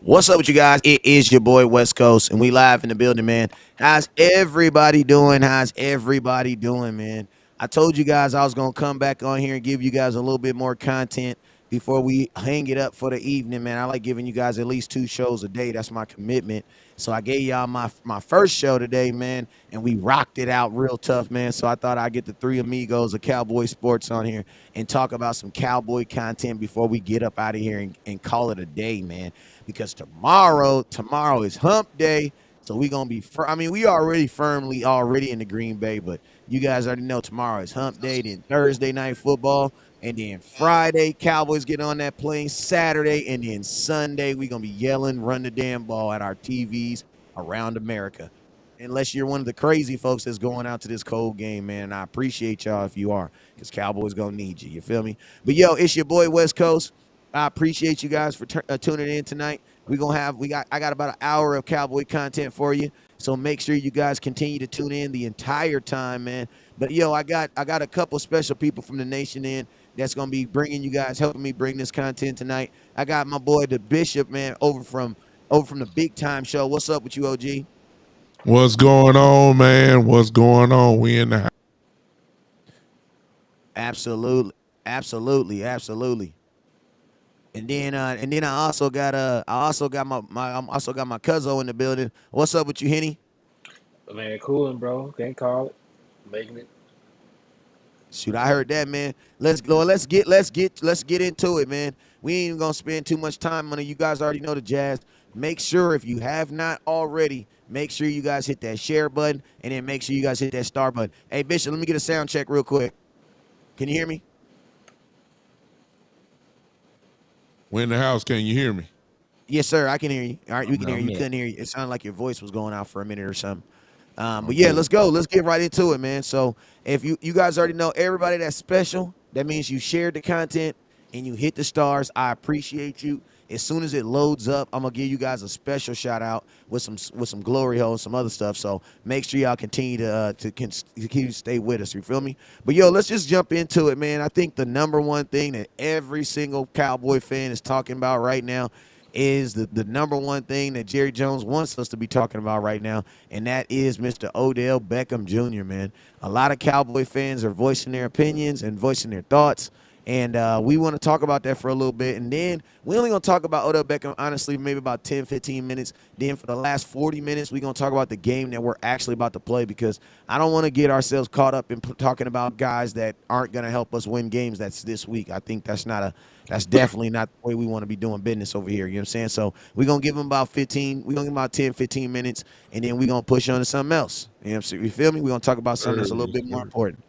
What's up with you guys? It is your boy West Coast, and we live in the building, man. How's everybody doing? How's everybody doing, man? I told you guys I was gonna come back on here and give you guys a little bit more content before we hang it up for the evening, man. I like giving you guys at least 2 shows a day. That's my commitment. So I gave y'all my first show today, man, and we rocked it out real tough, man. So I thought I'd get the three amigos of Cowboy Sports on here and talk about some Cowboy content before we get up out of here and call it a day, man, because tomorrow is hump day. So we gonna be I mean, we already in the Green Bay, but you guys already know tomorrow is hump day, then Thursday night football, and then Friday, Cowboys get on that plane, Saturday, and then Sunday, we gonna be yelling, run the damn ball at our TVs around America. Unless you're one of the crazy folks that's going out to this cold game, man. I appreciate y'all if you are, because Cowboys gonna need you. You feel me? But yo, it's your boy West Coast. I appreciate you guys for tuning in tonight. I got about an hour of Cowboy content for you, so make sure you guys continue to tune in the entire time, man. But yo, I got a couple special people from the nation in that's gonna be bringing you guys, helping me bring this content tonight. I got my boy the Bishop, man, over from the Big Time Show. What's up with you, OG? What's going on, man? What's going on? We in the house. Absolutely, absolutely. And then I also got my cousin in the building. What's up with you, Henny? Man, cooling, bro. Can't call it. Making it. Shoot, I heard that, man. Let's get into it, man. We ain't even gonna spend too much time on it. You guys already know the jazz. Make sure if you have not already, make sure you guys hit that share button, and then make sure you guys hit that star button. Hey, Bishop, let me get a sound check real quick. Can you hear me? We in the house. Can you hear me? Yes, sir. I can hear you. All right, we can hear you. I'm You there. couldn't hear you. It sounded like your voice was going out for a minute or something. But yeah, Okay. let's go. Let's get right into it, man. So if you guys already know everybody that's special, that means you shared the content and you hit the stars. I appreciate you. As soon as it loads up, I'm gonna give you guys a special shout out with some glory hole and some other stuff. So make sure y'all continue to stay with us. You feel me? But yo, let's just jump into it, man. I think the number one thing that every single Cowboy fan is talking about right now is the number one thing that Jerry Jones wants us to be talking about right now, and that is Mr. Odell Beckham Jr., man. A lot of Cowboy fans are voicing their opinions and voicing their thoughts, and we want to talk about that for a little bit. And then we only going to talk about Odell Beckham, honestly, maybe about 10, 15 minutes. Then for the last 40 minutes, we're going to talk about the game that we're actually about to play, because I don't want to get ourselves caught up in talking about guys that aren't going to help us win games that's this week. I think that's definitely not the way we want to be doing business over here. You know what I'm saying? So we're going to give them about 15, we're going to give them about 10, 15 minutes, and then we're going to push on to something else. You know what I'm saying? You feel me? We're going to talk about something that's a little Yes, bit more sir. important.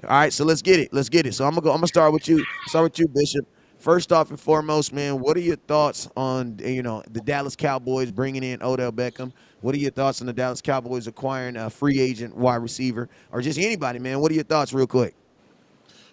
All right, so let's get it. Let's get it. So I'm gonna start with you. Start with you, Bishop. First off and foremost, man, what are your thoughts on the Dallas Cowboys bringing in Odell Beckham? What are your thoughts on the Dallas Cowboys acquiring a free agent wide receiver or just anybody, man? What are your thoughts, real quick?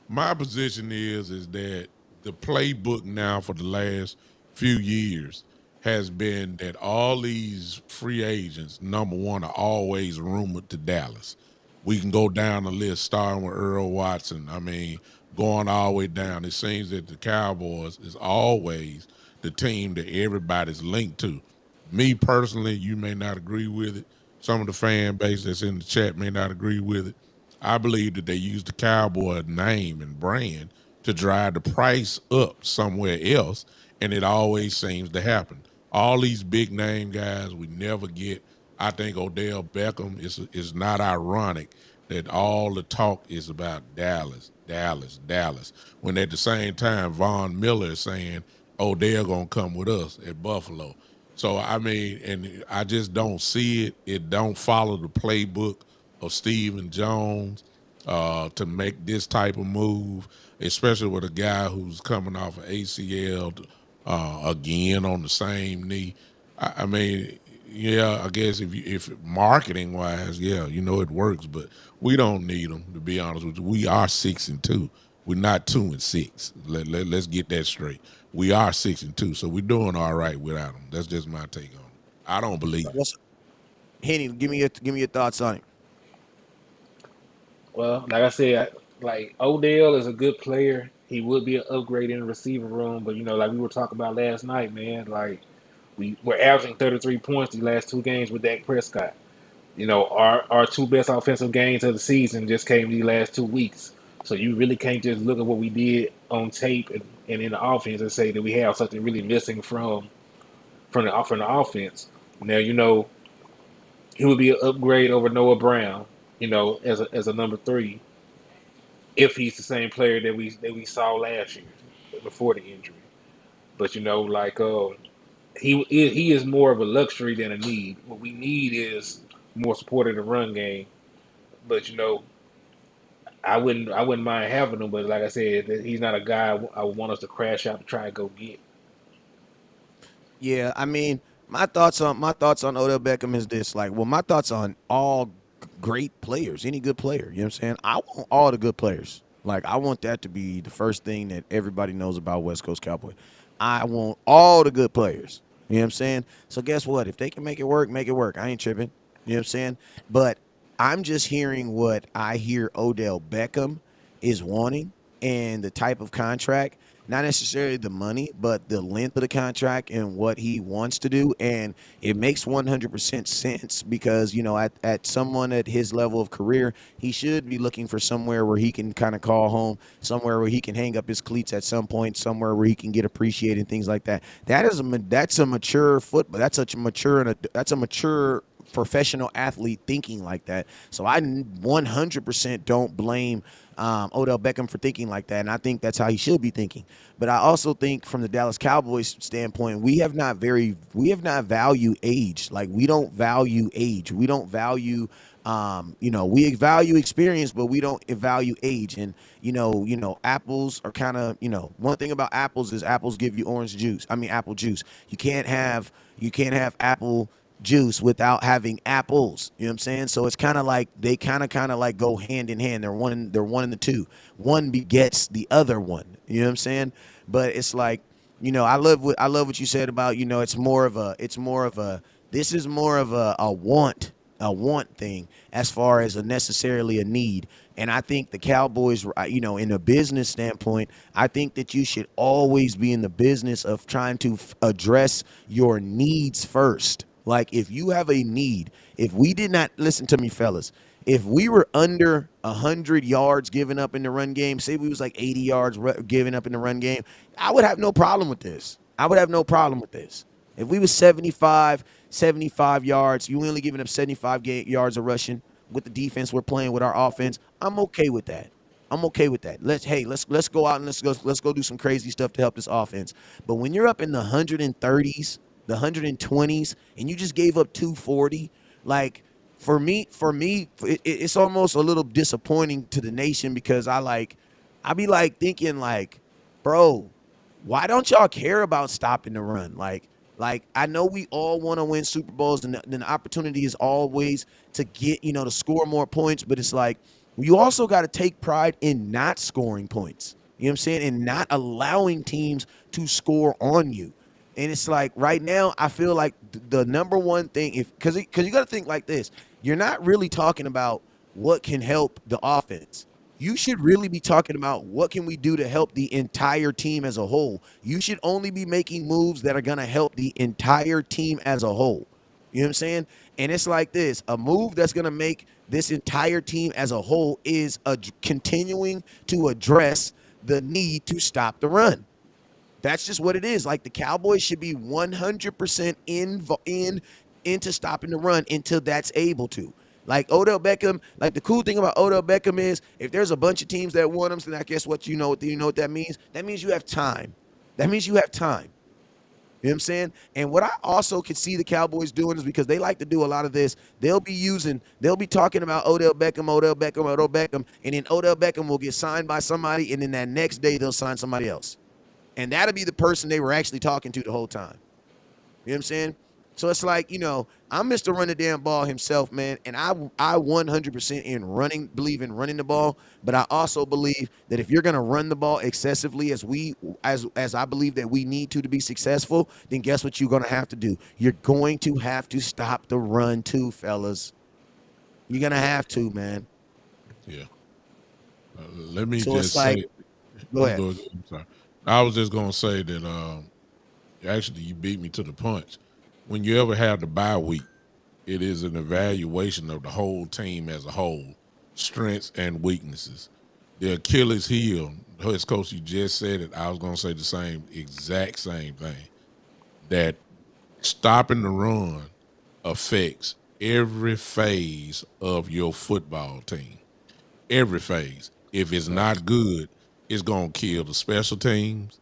My position is that the playbook now for the last few years has been that all these free agents, number one, are always rumored to Dallas. We can go down the list, starting with Earl Watson. I mean, going all the way down. It seems that the Cowboys is always the team that everybody's linked to. Me personally, you may not agree with it. Some of the fan base that's in the chat may not agree with it. I believe that they use the Cowboy name and brand to drive the price up somewhere else, and it always seems to happen. All these big name guys we never get. I think Odell Beckham is not ironic that all the talk is about Dallas, Dallas, Dallas. When at the same time Von Miller is saying Odell gonna come with us at Buffalo. So I mean, and I just don't see it. It don't follow the playbook of Stephen Jones to make this type of move, especially with a guy who's coming off of ACL again on the same knee. I mean, yeah, I guess if marketing wise, yeah, it works, but we don't need them to be honest with you. We are 6-2. We're not 2-6. Let's get that straight. We are 6-2, so we're doing all right without them. That's just my take on it. I don't believe it. What's Henny? Give me your thoughts on it. Well, like I said, like Odell is a good player. He would be an upgrade in the receiver room, but like we were talking about last night, man. Like We're averaging 33 points the last two games with Dak Prescott. Our two best offensive games of the season just came these last 2 weeks. So you really can't just look at what we did on tape and in the offense and say that we have something really missing from the offense. Now he would be an upgrade over Noah Brown, as a number three if he's the same player that we saw last year before the injury. But he is more of a luxury than a need. What we need is more support in the run game. But I wouldn't mind having him. But like I said, he's not a guy I would want us to crash out to try and go get. Yeah, I mean, my thoughts on Odell Beckham is this. Like, well, my thoughts on all great players, any good player. You know what I'm saying? I want all the good players. Like, I want that to be the first thing that everybody knows about West Coast Cowboy. I want all the good players. You know what I'm saying? So guess what? If they can make it work, make it work. I ain't tripping. You know what I'm saying? But I'm just hearing what I hear Odell Beckham is wanting and the type of contract, not necessarily the money, but the length of the contract and what he wants to do. And it makes 100% sense because, at someone at his level of career, he should be looking for somewhere where he can kind of call home, somewhere where he can hang up his cleats at some point, somewhere where he can get appreciated and things like that. That's a mature football. That's a mature professional athlete thinking like that. So I 100% don't blame Odell Beckham for thinking like that, and I think that's how he should be thinking. But I also think from the Dallas Cowboys standpoint, we have not valued age. Like we don't value age. We don't value we value experience, but we don't value age. And apples are kind of one thing about apples is apples give you orange juice. I mean apple juice. You can't have apple juice without having apples. You know what I'm saying? So it's kind of like they kind of like go hand in hand. They're one and the two. One begets the other one. You know what I'm saying? But it's like, I love what you said about, this is more of a want thing as far as a necessarily a need. And I think the Cowboys, in a business standpoint, I think that you should always be in the business of trying to address your needs first. Like if you have a need, if we did not listen to me, fellas, if we were under 100 yards given up in the run game, say we was like 80 yards given up in the run game, I would have no problem with this. I would have no problem with this. If we was 75 yards, you only giving up 75 yards of rushing with the defense we're playing with our offense, I'm okay with that. I'm okay with that. Let's go out and let's go do some crazy stuff to help this offense. But when you're up in the 130s, the 120s, and you just gave up 240, like it's almost a little disappointing to the nation because I be like thinking like, bro, why don't y'all care about stopping the run? Like I know we all want to win Super Bowls, and the opportunity is always to get to score more points. But it's like you also got to take pride in not scoring points. You know what I'm saying, and not allowing teams to score on you. And it's like right now, I feel like the number one thing, if because you got to think like this, you're not really talking about what can help the offense. You should really be talking about what can we do to help the entire team as a whole. You should only be making moves that are going to help the entire team as a whole. You know what I'm saying? And it's like this, a move that's going to make this entire team as a whole is continuing to address the need to stop the run. That's just what it is. Like the Cowboys should be 100% into stopping the run until that's able to. Like Odell Beckham, like the cool thing about Odell Beckham is if there's a bunch of teams that want him, then I guess what that means? That means you have time. That means you have time. You know what I'm saying? And what I also could see the Cowboys doing is because they like to do a lot of this, they'll be talking about Odell Beckham, Odell Beckham, Odell Beckham, and then Odell Beckham will get signed by somebody, and then that next day they'll sign somebody else. And that'll be the person they were actually talking to the whole time. You know what I'm saying? So it's like, I'm Mr. Run the damn ball himself, man. And I 100% believe in running the ball, but I also believe that if you're gonna run the ball excessively as I believe that we need to be successful, then guess what you're gonna have to do? You're going to have to stop the run too, fellas. You're gonna have to, man. Yeah. Let me So it's just like, say, go ahead. I'm sorry. I was just gonna say that actually you beat me to the punch. when you ever have the bye week, it is an evaluation of the whole team as a whole, strengths and weaknesses. The Achilles heel, his coach, you just said it. I was going to say the same, exact same thing. That stopping the run affects every phase of your football team. Every phase. If it's not good, it's going to kill the special teams.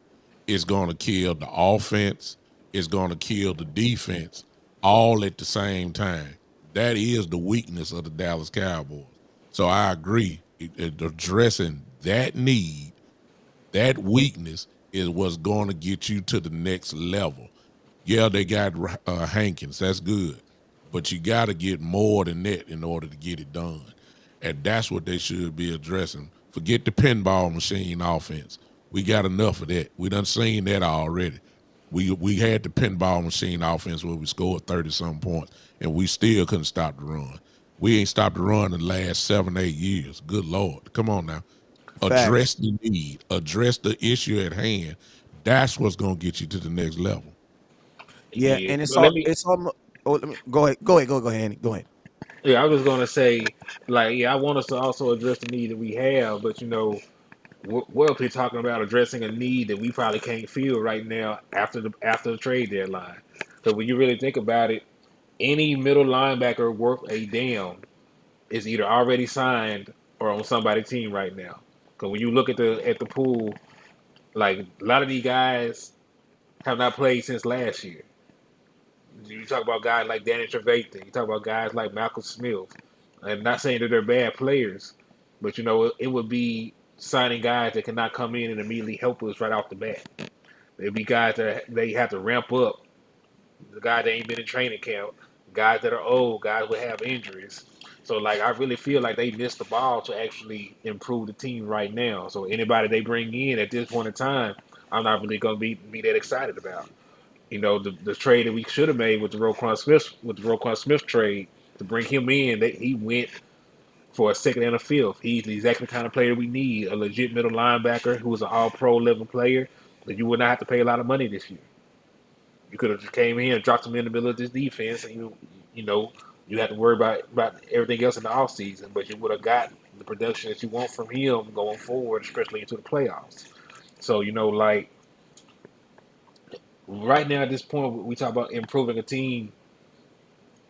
It's going to kill the offense. It's going to kill the defense all at the same time. That is the weakness of the Dallas Cowboys. So I agree. Addressing that need, that weakness is what's going to get you to the next level. Yeah, they got Hankins. That's good. But you got to get more than that in order to get it done. And that's what they should be addressing. Forget the pinball machine offense. We got enough of that. We done seen that already. We had the pinball machine offense where we scored 30 some points and we still couldn't stop the run. We ain't stopped the run in the last 7, 8 years. Good Lord. Come on now. Facts. Address the need, address the issue at hand. That's what's gonna get you to the next level. Yeah, Yeah, and it's but all let me. it's all. Oh, let me go ahead, Andy. Go ahead. Yeah, I was gonna say, like, yeah, I want us to also address the need that we have, but we're up here talking about addressing a need that we probably can't feel right now after the trade deadline. Because when you really think about it, any middle linebacker worth a damn is either already signed or on somebody's team right now. Because when you look at the pool, like a lot of these guys have not played since last year. You talk about guys like Danny Trevathan. You talk about guys like Malcolm Smith. I'm not saying that they're bad players, but it would be signing guys that cannot come in and immediately help us right off the bat. There'd be guys that they have to ramp up. The guys that ain't been in training camp, guys that are old, guys will have injuries. So like I really feel like they missed the ball to actually improve the team right now. So anybody they bring in at this point in time, I'm not really gonna be that excited about. The trade that we should have made with the Roquan Smith trade to bring him in, that he went for a second and a fifth. He's the exact kind of player we need, a legit middle linebacker who is an all pro level player that you would not have to pay a lot of money this year. You could have just came in and dropped him in the middle of this defense and you know, you had to worry about everything else in the offseason, but you would have got the production that you want from him going forward, especially into the playoffs. So, like right now at this point, we talk about improving a team.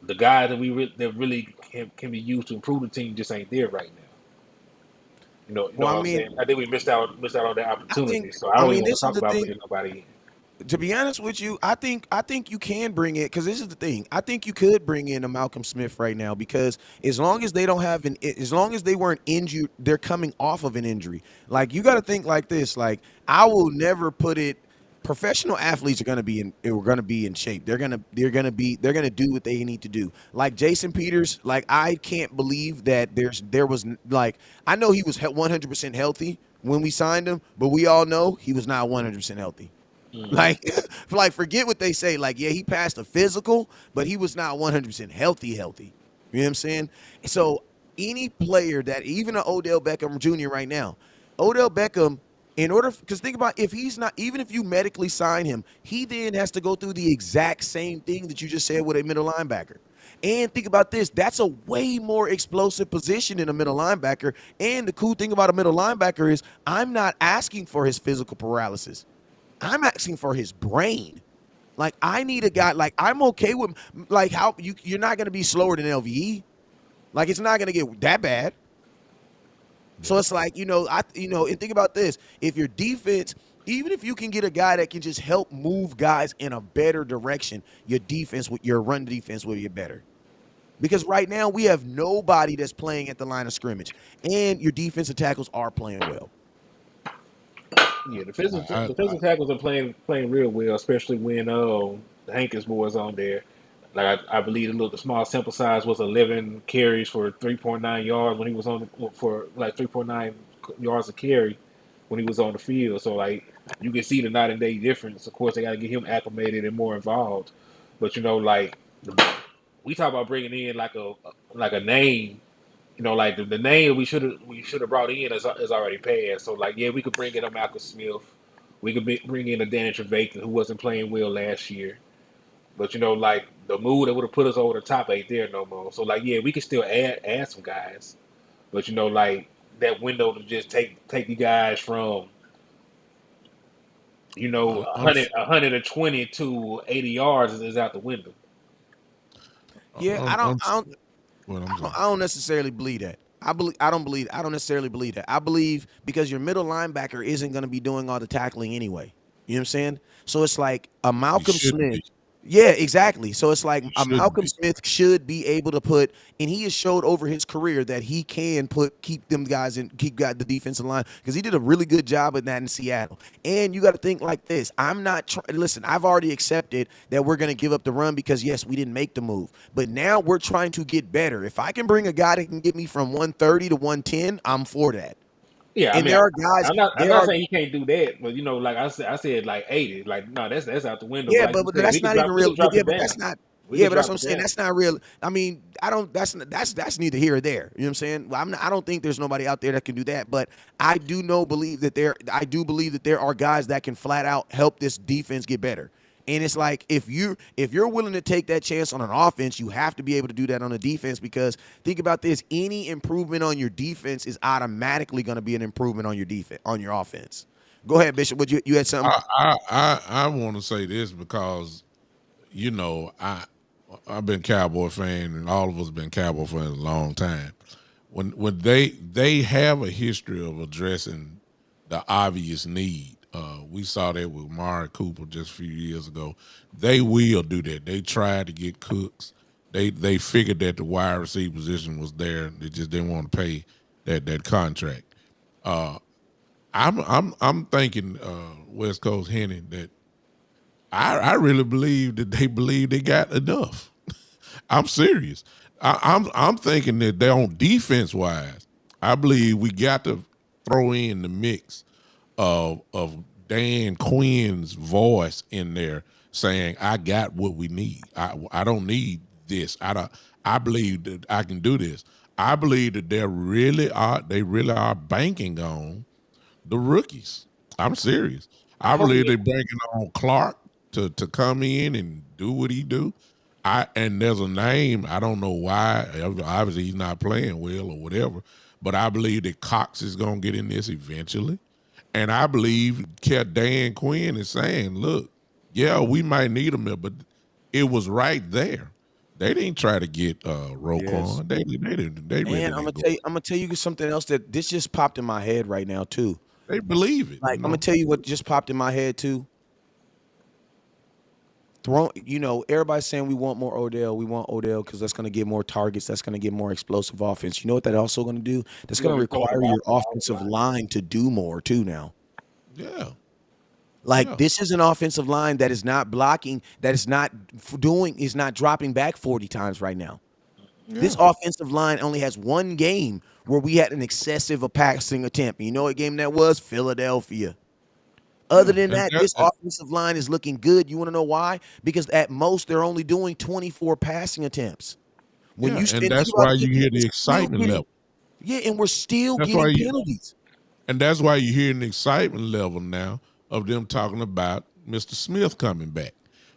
The guy that really can be used to improve the team just ain't there right now. You know Well, what I I'm mean, saying? I think we missed out on that I think. opportunity. So I I don't even mean, want to this is talk the about thing. bringing nobody in. To be honest with you, I think you can bring it because this is the thing. I think you could bring in a Malcolm Smith right now because as long as they don't have as long as they weren't injured, they're coming off of an injury. Like you got to think like this. Like I will never put it. Professional athletes are gonna be in shape. They're gonna do what they need to do. Like Jason Peters, like I can't believe that there was like I know he was 100% healthy when we signed him, but we all know he was not 100% healthy. Mm-hmm. Like, like forget what they say. Like, yeah, he passed a physical, but he was not 100% healthy. You know what I'm saying? So any player that even an Odell Beckham Jr. right now, Odell Beckham, in order because think about if he's not even if you medically sign him, he then has to go through the exact same thing that you just said with a middle linebacker. And think about this, that's a way more explosive position in a middle linebacker. And the cool thing about a middle linebacker is I'm not asking for his physical paralysis. I'm asking for his brain. Like I need a guy. Like I'm okay with like how you're not gonna be slower than LVE. Like it's not gonna get that bad. So Yeah. it's like and think about this. If your defense, even if you can get a guy that can just help move guys in a better direction, your defense with your run defense will get better. Because right now we have nobody that's playing at the line of scrimmage, and your defensive tackles are playing well. Yeah, the physical I, the physical tackles are playing real well, especially when the Hankins boys on there. Like I believe the small sample size was 11 carries for 3.9 yards when he was on for like 3.9 yards a carry when he was on the field. So like you can see the night and day difference. Of course, they got to get him acclimated and more involved. But like we talk about bringing in like a name. Like the name we should have brought in is already passed. So like, yeah, we could bring in a Malcolm Smith. We could bring in a Danny Trevathan who wasn't playing well last year. But like the move that would have put us over the top ain't there no more. So like, yeah, we can still add some guys, but like that window to just take the guys from I'm 120 to 80 yards is out the window. Yeah, I'm well, I'm sorry. I don't necessarily believe that. I don't necessarily believe that. I believe because your middle linebacker isn't going to be doing all the tackling anyway. You know what I'm saying? So it's like a He Malcolm shouldn't Smith. be. Yeah, exactly. So it's like He a shouldn't Malcolm be. Smith should be able to put, and he has showed over his career that he can keep them guys in, keep got the defensive line because he did a really good job of that in Seattle. And you got to think like this: I'm not trying. Listen, I've already accepted that we're going to give up the run because yes, we didn't make the move, but now we're trying to get better. If I can bring a guy that can get me from 130 to 110, I'm for that. Yeah, I And mean, there are guys, I'm there not are saying he can't do that, but like I said like 80, like no, that's out the window. But Yeah, like you but said, that's not even we real. can drop Yeah, it but down. that's not. We Yeah, can but that's what drop I'm it saying. down. That's not real. I mean, I don't. That's neither here or there. You know what I'm saying? Well, I don't think there's nobody out there that can do that. But I do know believe that there. I do believe that there are guys that can flat out help this defense get better. And it's like if you're willing to take that chance on an offense, you have to be able to do that on a defense because think about this: any improvement on your defense is automatically going to be an improvement on your defense on your offense. Go ahead, Bishop. Would you had something? I want to say this because you know I've been Cowboy fan and all of us been Cowboy fans a long time. When they have a history of addressing the obvious need. We saw that with Mari Cooper just a few years ago. They will do that. They tried to get Cooks. They figured that the wide receiver position was there. They just didn't want to pay that contract. Uh, I'm thinking West Coast Henny that I really believe they got enough. I'm serious. I'm thinking that they on defense wise, I believe we got to throw in the mix of Dan Quinn's voice in there saying, "I got what we need. I don't need this. I believe that I can do this. I believe that they really are banking on the rookies. I'm serious. I Oh believe yeah, they bringing on Clark to come in and do what he do. And there's a name I don't know why. Obviously he's not playing well or whatever. But I believe that Cox is gonna get in this eventually. And I believe Dan Quinn is saying, "Look, yeah, we might need him, but it was right there. They didn't try to get Yes. Roquan. They didn't. They really And didn't go. I'm gonna tell you something else that this just popped in my head right now too. They believe it. Like I'm gonna tell you what just popped in my head too. Everybody's saying we want more Odell. We want Odell because that's gonna get more targets. That's gonna get more explosive offense. You know what that also gonna do? That's you gonna gonna destroy the require your offensive offensive line. line to do more too now. Yeah, Like yeah, this is an offensive line that is not blocking, that is not dropping back 40 times right now. This yeah. offensive line only has one game where we had an excessive passing attempt. You know what game that was? Philadelphia. Other Yeah, than and that, that, this offensive line is looking good. You want to know why? Because at most they're only doing 24 passing attempts. When yeah, you and spend, think that's about why it, you hear we're the still excitement getting, level. yeah, and we're still That's why getting you, penalties. and that's why you hear the excitement level now of them talking about Mr. Smith coming back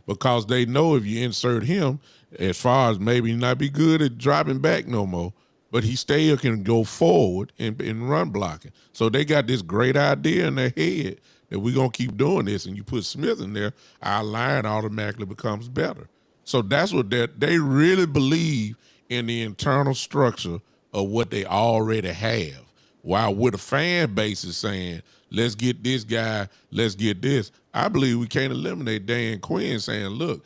because they know if you insert him, as far as maybe not be good at dropping back no more, but he still can go forward and run blocking. So they got this great idea in their head that we're gonna keep doing this, and you put Smith in there, our line automatically becomes better. So that's what they really believe in the internal structure of what they already have. While with a fan base is saying, let's get this guy, let's get this. I believe we can't eliminate Dan Quinn saying, look,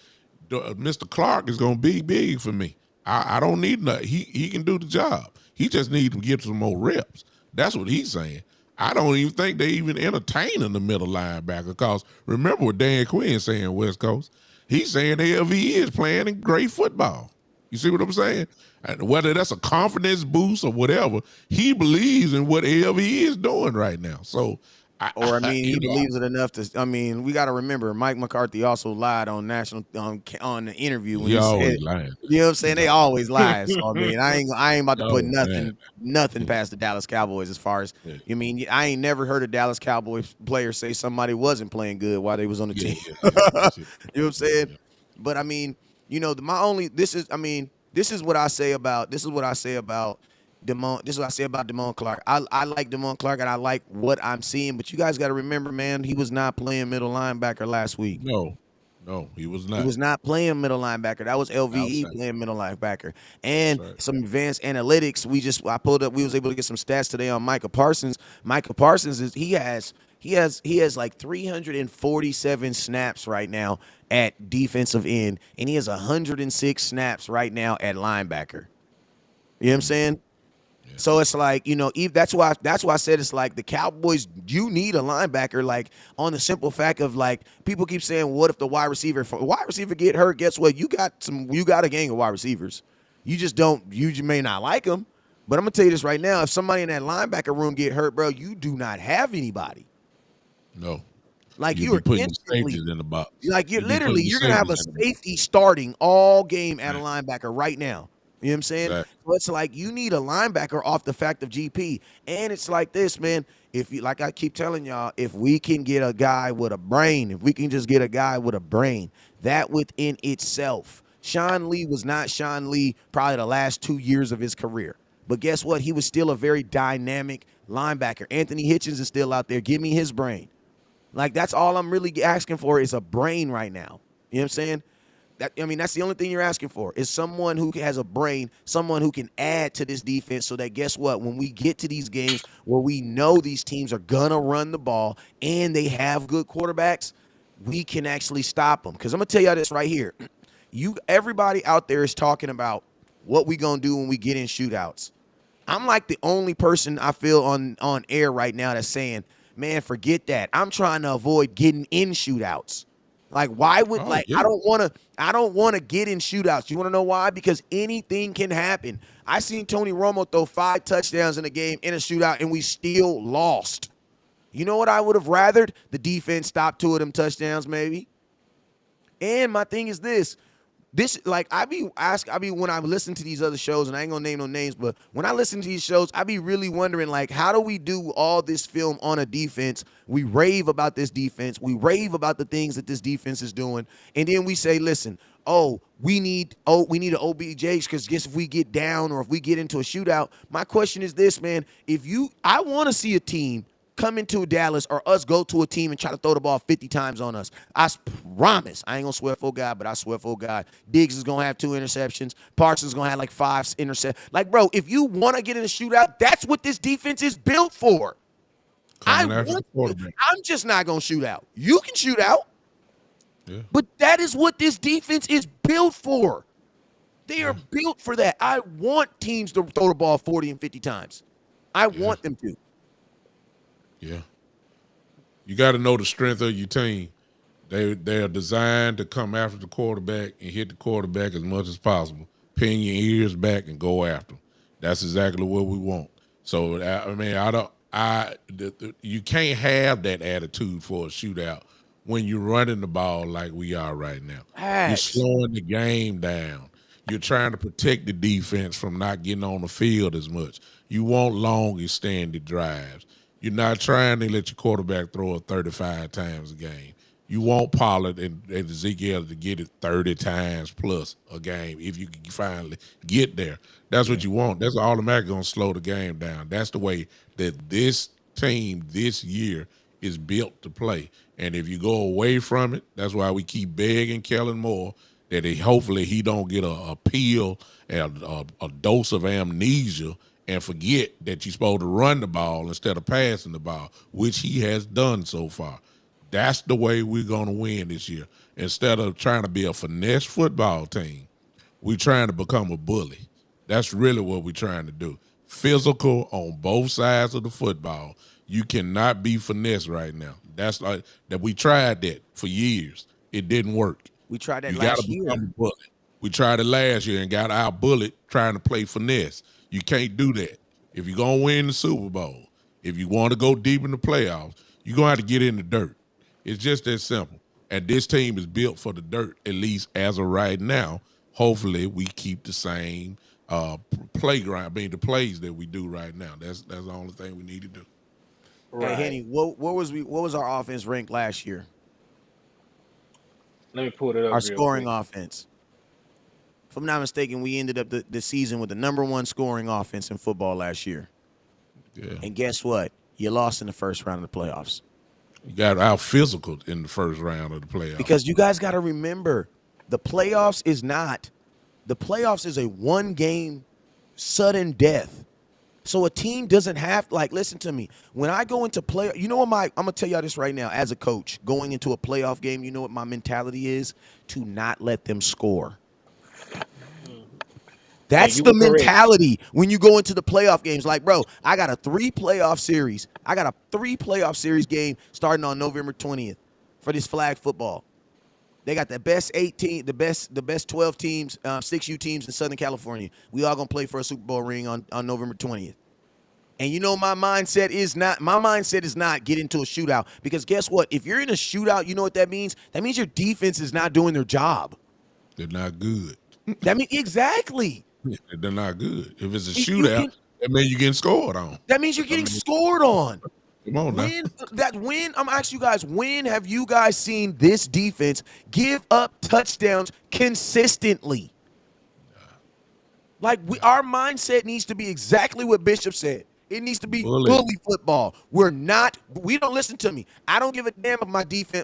Mr. Clark is going to be big for me. I don't need nothing. He can do the job. He just needs to get some more reps. That's what he's saying. I don't even think they even entertaining the middle linebacker because remember what Dan Quinn saying, West Coast. He's saying LV is playing in great football. You see what I'm saying? And whether that's a confidence boost or whatever, he believes in what LV is doing right now. So, Or I mean, you he know, believes it enough to. I mean, we got to remember Mike McCarthy also lied on national on the interview when he he said, always lying. you know what I'm He saying? They lying. always lie. So I mean, I ain't about to put Oh man. nothing Yeah, past the Dallas Cowboys as far as yeah, you mean. I ain't never heard a Dallas Cowboys player say somebody wasn't playing good while they was on the yeah, team. yeah, You yeah. know That's it. what I'm saying? Yeah. But I mean, my only this is I mean, this is what I say about Damone. This is what I say about Damone Clark. I like Damone Clark and I like what I'm seeing, but you guys got to remember, man, he was not playing middle linebacker last week. No, no, he was He not was not playing middle linebacker. That was LVE outside. playing middle linebacker. That's And right. some advanced analytics. I pulled up. We was able to get some stats today on Micah Parsons. Micah Parsons he has like 347 snaps right now at defensive end, and he has 106 snaps right now at linebacker. You know what I'm saying? Yeah. So it's like, that's why I said it's like the Cowboys, you need a linebacker, like on the simple fact of like people keep saying, what if the wide receiver get hurt? Guess what? You got a gang of wide receivers. You just may not like them. But I'm gonna tell you this right now. If somebody in that linebacker room get hurt, bro, you do not have anybody. No, Like you'll you be are putting your instantly safeties in the box. like You'll be putting your you're gonna have a safeties in the box. safety starting all game at a Right. linebacker right now. You know what I'm saying? Exactly. So it's like you need a linebacker off the fact of GP. And it's like this, man. If you like I keep telling y'all, if we can get a guy with a brain, if we can just get a guy with a brain, that within itself. Sean Lee was not Sean Lee probably the last 2 years of his career. But guess what? He was still a very dynamic linebacker. Anthony Hitchens is still out there. Give me his brain. Like that's all I'm really asking for is a brain right now. You know what I'm saying? That's the only thing you're asking for is someone who has a brain, someone who can add to this defense so that guess what? When we get to these games where we know these teams are gonna run the ball and they have good quarterbacks, we can actually stop them. Because I'm gonna tell y'all this right here. Everybody out there is talking about what we gonna do when we get in shootouts. I'm like the only person I feel on air right now that's saying, man, forget that. I'm trying to avoid getting in shootouts. Like, why would Oh like yeah. I don't wanna get in shootouts. You wanna know why? Because anything can happen. I seen Tony Romo throw 5 touchdowns in a game in a shootout and we still lost. You know what I would have rathered? The defense stop 2 of them touchdowns, maybe. And my thing is this like I be when I listen to these other shows, and I ain't gonna name no names, but when I listen to these shows, I be really wondering like, how do we do all this film on a defense? We rave about this defense, we rave about the things that this defense is doing, and then we say, listen, we need an OBJ because guess if we get down or if we get into a shootout. My question is this, man: I want to see a team come into Dallas or us go to a team and try to throw the ball 50 times on us. I promise. I ain't gonna swear for God, but I swear for God. Diggs is gonna have 2 interceptions. Parsons is gonna have like 5 interceptions. Like, bro, if you want to get in a shootout, that's what this defense is built for. I Coming after the want. quarterback. I'm just not gonna shoot out. You can shoot out, Yeah. but that is what this defense is built for. They are Yeah. built for that. I want teams to throw the ball 40 and 50 times. I Yeah. want them to. Yeah. You got to know the strength of your team. They are designed to come after the quarterback and hit the quarterback as much as possible. Pin your ears back and go after 'em. That's exactly what we want. So I mean, I don't. You can't have that attitude for a shootout when you're running the ball like we are right now. You're Facts. slowing the game down. You're trying to protect the defense from not getting on the field as much. You want long extended drives. You're not trying to let your quarterback throw it 35 times a game. You want Pollard and Ezekiel to get it 30 times plus a game if you can finally get there. That's Yeah. what you want. That's automatically going to slow the game down. That's the way that this team this year is built to play. And if you go away from it, that's why we keep begging Kellen Moore that hopefully he don't get a pill and a dose of amnesia and forget that you're supposed to run the ball instead of passing the ball, which he has done so far. That's the way we're going to win this year. Instead of trying to be a finesse football team, we're trying to become a bully. That's really what we're trying to do. Physical on both sides of the football. You cannot be finesse right now. That's like that. We tried that for years. It didn't work. We tried that You got to last year. become a bully. We tried it last year and got our bullet trying to play finesse. You can't do that. If you're going to win the Super Bowl, if you want to go deep in the playoffs, you're going to have to get in the dirt. It's just that simple. And this team is built for the dirt, at least as of right now. Hopefully, we keep the same playground, the plays that we do right now. That's the only thing we need to do. Hey Right. Henny, what was our offense ranked last year? Let me pull it up Our real scoring quick. offense. If I'm not mistaken, we ended up the season with the number one scoring offense in football last year. Yeah. And guess what? You lost in the first round of the playoffs. You got out physical in the first round of the playoffs. Because you guys got to remember, the playoffs is not, the playoffs is a one game sudden death. So a team doesn't have, like, listen to me. When I go into play, you know what I'm gonna tell y'all this right now. As a coach, going into a playoff game, you know what my mentality is? To not let them score. And That's you the were correct. mentality when you go into the playoff games. Like, bro, I got a three playoff series. I got a three playoff series game starting on November 20th for this flag football. They got the best 18, the best 12 teams, 6U teams in Southern California. We all gonna play for a Super Bowl ring on November 20th. And you know my mindset is not get into a shootout, because guess what? If you're in a shootout, you know what that means? That means your defense is not doing their job. They're not good. That means exactly. They're not good. If it's a If you shootout, can, that means you're getting scored on. that means you're I getting mean, scored on. come on now. When I'm asking you guys, when have you guys seen this defense give up touchdowns consistently? Like, our mindset needs to be exactly what Bishop said. It needs to be Bully. bully football. We don't listen to me. I don't give a damn if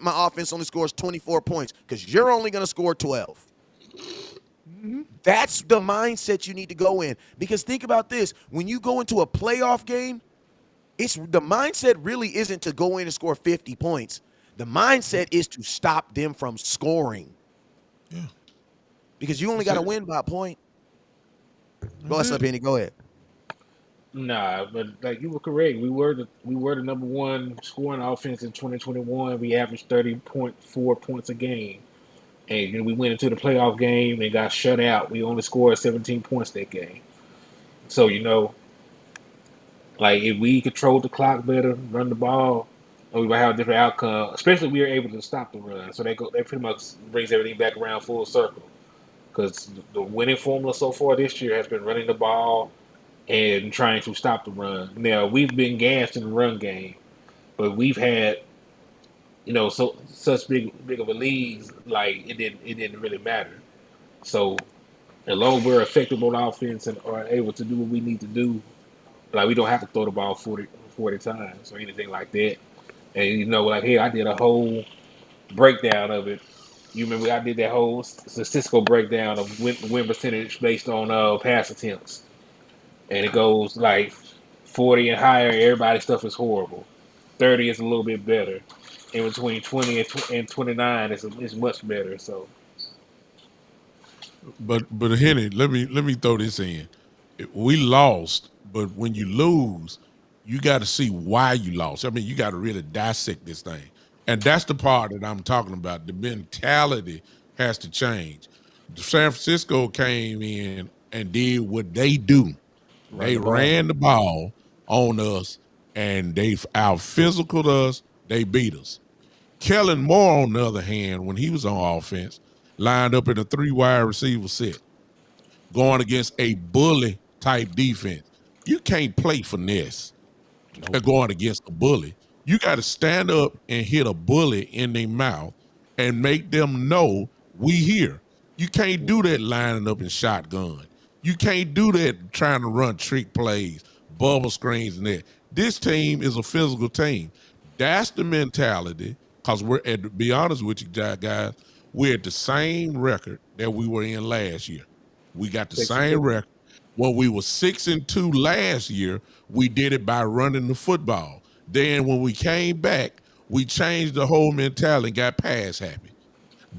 my offense only scores 24 points, because you're only going to score 12. That's the mindset you need to go in. Because think about this. When you go into a playoff game, it's the mindset really isn't to go in and score 50 points. The mindset is to stop them from scoring, Yeah. because you only got That's to it. win by a point. Go That's ahead, it. Penny. Go ahead. Nah, but like you were correct. We were the number one scoring offense in 2021. We averaged 30.4 points a game. And then we went into the playoff game and got shut out. We only scored 17 points that game. So, like if we controlled the clock better, run the ball, we would have a different outcome. Especially if we were able to stop the run. So they pretty much brings everything back around full circle. Because the winning formula so far this year has been running the ball and trying to stop the run. Now we've been gassed in the run game, but we've had so such big of a lead, like it didn't really matter. So as long as we're effective on offense and are able to do what we need to do, like we don't have to throw the ball 40 times or anything like that. And like here, I did a whole breakdown of it. You remember I did that whole statistical breakdown of win percentage based on pass attempts, and it goes like 40 and higher. Everybody's stuff is horrible. 30 is a little bit better. In between 20 and 29 is much better. So But Henny, let me throw this in. We lost, but when you lose, you got to see why you lost. I mean, you got to really dissect this thing, and that's the part that I'm talking about. The mentality has to change. San Francisco came in and did what they do. Run They the ball. ran the ball on us, and they out physical us. They beat us. Kellen Moore, on the other hand, when he was on offense, lined up in a three wide receiver set, going against a bully type defense. You can't play finesse Nope. going against a bully. You got to stand up and hit a bully in their mouth and make them know we here. You can't do that lining up in shotgun. You can't do that trying to run trick plays, bubble screens, and that. This team is a physical team. That's the mentality. Because we're to be honest with you guys, we're at the same record that we were in last year. We got the six and same two. record. When we were 6-2 last year, we did it by running the football. Then when we came back, we changed the whole mentality and got pass happy.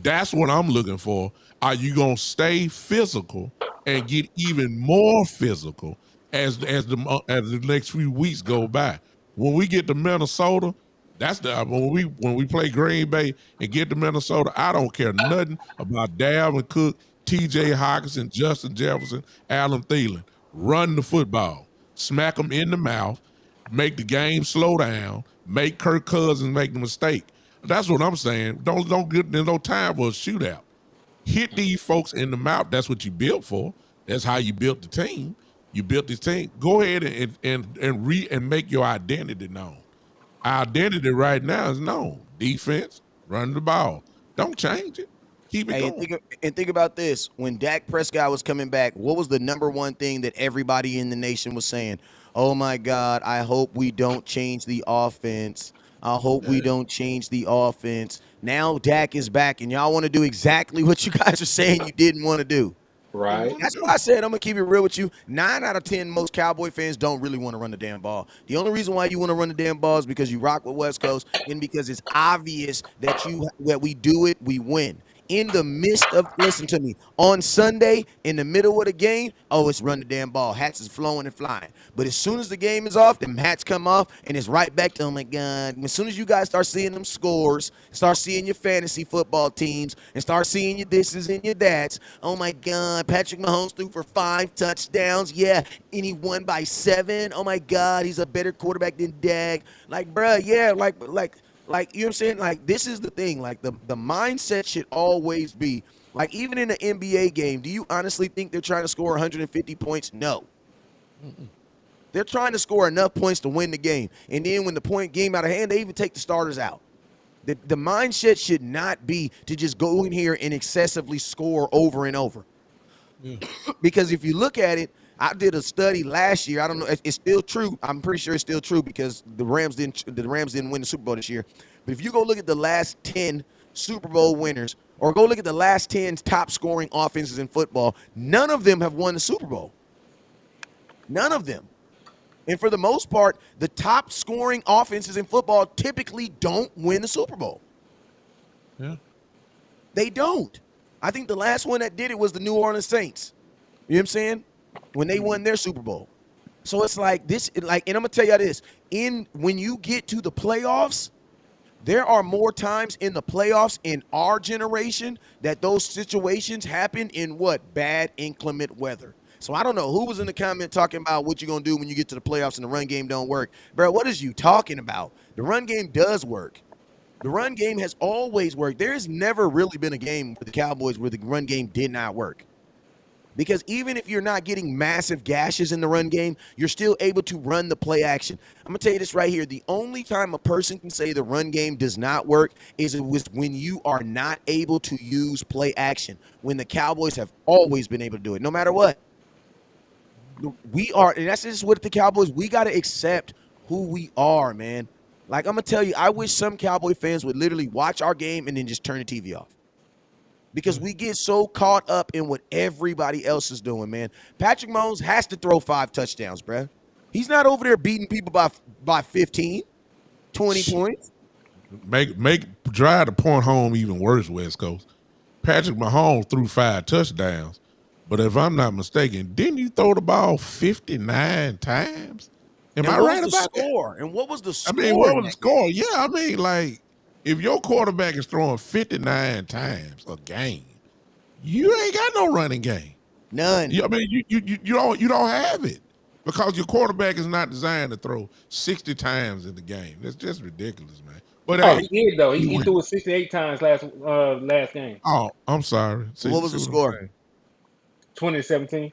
That's what I'm looking for. Are you gonna stay physical and get even more physical as the next few weeks go by? When we get to Minnesota, that's the when we play Green Bay and get to Minnesota. I don't care nothing about Dalvin Cook, T.J. Hawkinson, Justin Jefferson, Alan Thielen. Run the football, smack them in the mouth, make the game slow down, make Kirk Cousins make the mistake. That's what I'm saying. Don't get there's no time for a shootout. Hit these folks in the mouth. That's what you built for. That's how you built the team. You built this team. Go ahead and make your identity known. Our identity right now is known. Defense, run the ball. Don't change it. Keep it Hey, going. and think about this. When Dak Prescott was coming back, what was the number one thing that everybody in the nation was saying? Oh my God, I hope we don't change the offense. I hope we Yeah. don't change the offense. Now Dak is back, and y'all want to do exactly what you guys are saying you didn't want to do. Didn't Right. want to That's why do. I said I'm gonna keep it real with you. 9 out of 10, most Cowboy fans don't really want to run the damn ball. The only reason why you want to run the damn ball is because you rock with West Coast, and because it's obvious that we do it, we win. In the midst of, listen to me, on Sunday, in the middle of the game, oh, it's run the damn ball. Hats is flowing and flying. But as soon as the game is off, them hats come off, and it's right back to, oh my God. As soon as you guys start seeing them scores, start seeing your fantasy football teams, and start seeing your thises and your dats, oh my God, Patrick Mahomes threw for 5 touchdowns. Yeah, and he won by 7. Oh my God, he's a better quarterback than Dak. Like, bruh, yeah, like, you know what I'm saying? Like, this is the thing. Like, the mindset should always be, like, even in an NBA game, do you honestly think they're trying to score 150 points? No. They're trying to score enough points to win the game. And then when the point game out of hand, they even take the starters out. The mindset should not be to just go in here and excessively score over and over. Yeah. Because if you look at it, I did a study last year. I don't know. It's still true. I'm pretty sure it's still true because the Rams didn't win the Super Bowl this year. But if you go look at the last 10 Super Bowl winners, or go look at the last 10 top scoring offenses in football, none of them have won the Super Bowl. None of them. And for the most part, the top scoring offenses in football typically don't win the Super Bowl. Yeah. They don't. I think the last one that did it was the New Orleans Saints. You know what I'm saying? When they won their Super Bowl. So it's like this, like, and I'm gonna tell you this: when you get to the playoffs, there are more times in the playoffs in our generation that those situations happen in what? Bad, inclement weather. So I don't know who was in the comment talking about what you're going to do when you get to the playoffs and the run game don't work. Bro, what is you talking about? The run game does work. The run game has always worked. There has never really been a game with the Cowboys where the run game did not work. Because even if you're not getting massive gashes in the run game, you're still able to run the play action. I'm going to tell you this right here. The only time a person can say the run game does not work is when you are not able to use play action, when the Cowboys have always been able to do it, no matter what. We are, and that's just what the Cowboys, we got to accept who we are, man. Like, I'm going to tell you, I wish some Cowboy fans would literally watch our game and then just turn the TV off. Because we get so caught up in what everybody else is doing, man. Patrick Mahomes has to throw 5 touchdowns, bruh. He's not over there beating people by 15, 20 points. Drive the point home even worse, West Coast. Patrick Mahomes threw 5 touchdowns, but if I'm not mistaken, didn't you throw the ball 59 times? Am And I what was right the about that? score? And what was the I mean, score what in was the that game? score? Yeah, I mean, like, if your quarterback is throwing 59 times a game, you ain't got no running game. None. I mean, you don't have it because your quarterback is not designed to throw 60 times in the game. That's just ridiculous, man. But Oh, hey, he did though. He, you he win. threw it 68 times last game. Oh, I'm sorry. What was See the what I'm score? saying? 2017.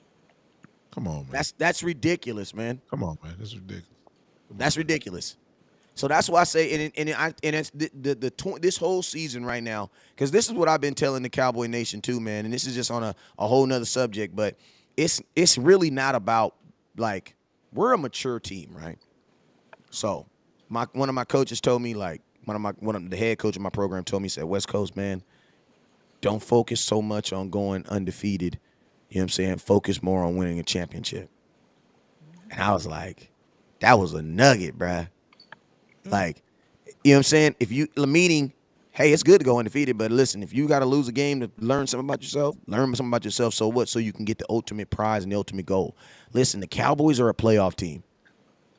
Come on, man. That's ridiculous, man. Come on, man. That's ridiculous. Come That's on, man. ridiculous. So that's why I say, and it's this whole season right now, because this is what I've been telling the Cowboy Nation too, man. And this is just on a whole nother subject, but it's really not about, like, we're a mature team, right? So one of my coaches told me, like, the head coach of my program told me, he said, West Coast, man, don't focus so much on going undefeated. You know what I'm saying? Focus more on winning a championship. And I was like, that was a nugget, bruh. Like, you know what I'm saying? Meaning, hey, it's good to go undefeated, but listen, if you got to lose a game to learn something about yourself, so what? So you can get the ultimate prize and the ultimate goal. Listen, the Cowboys are a playoff team.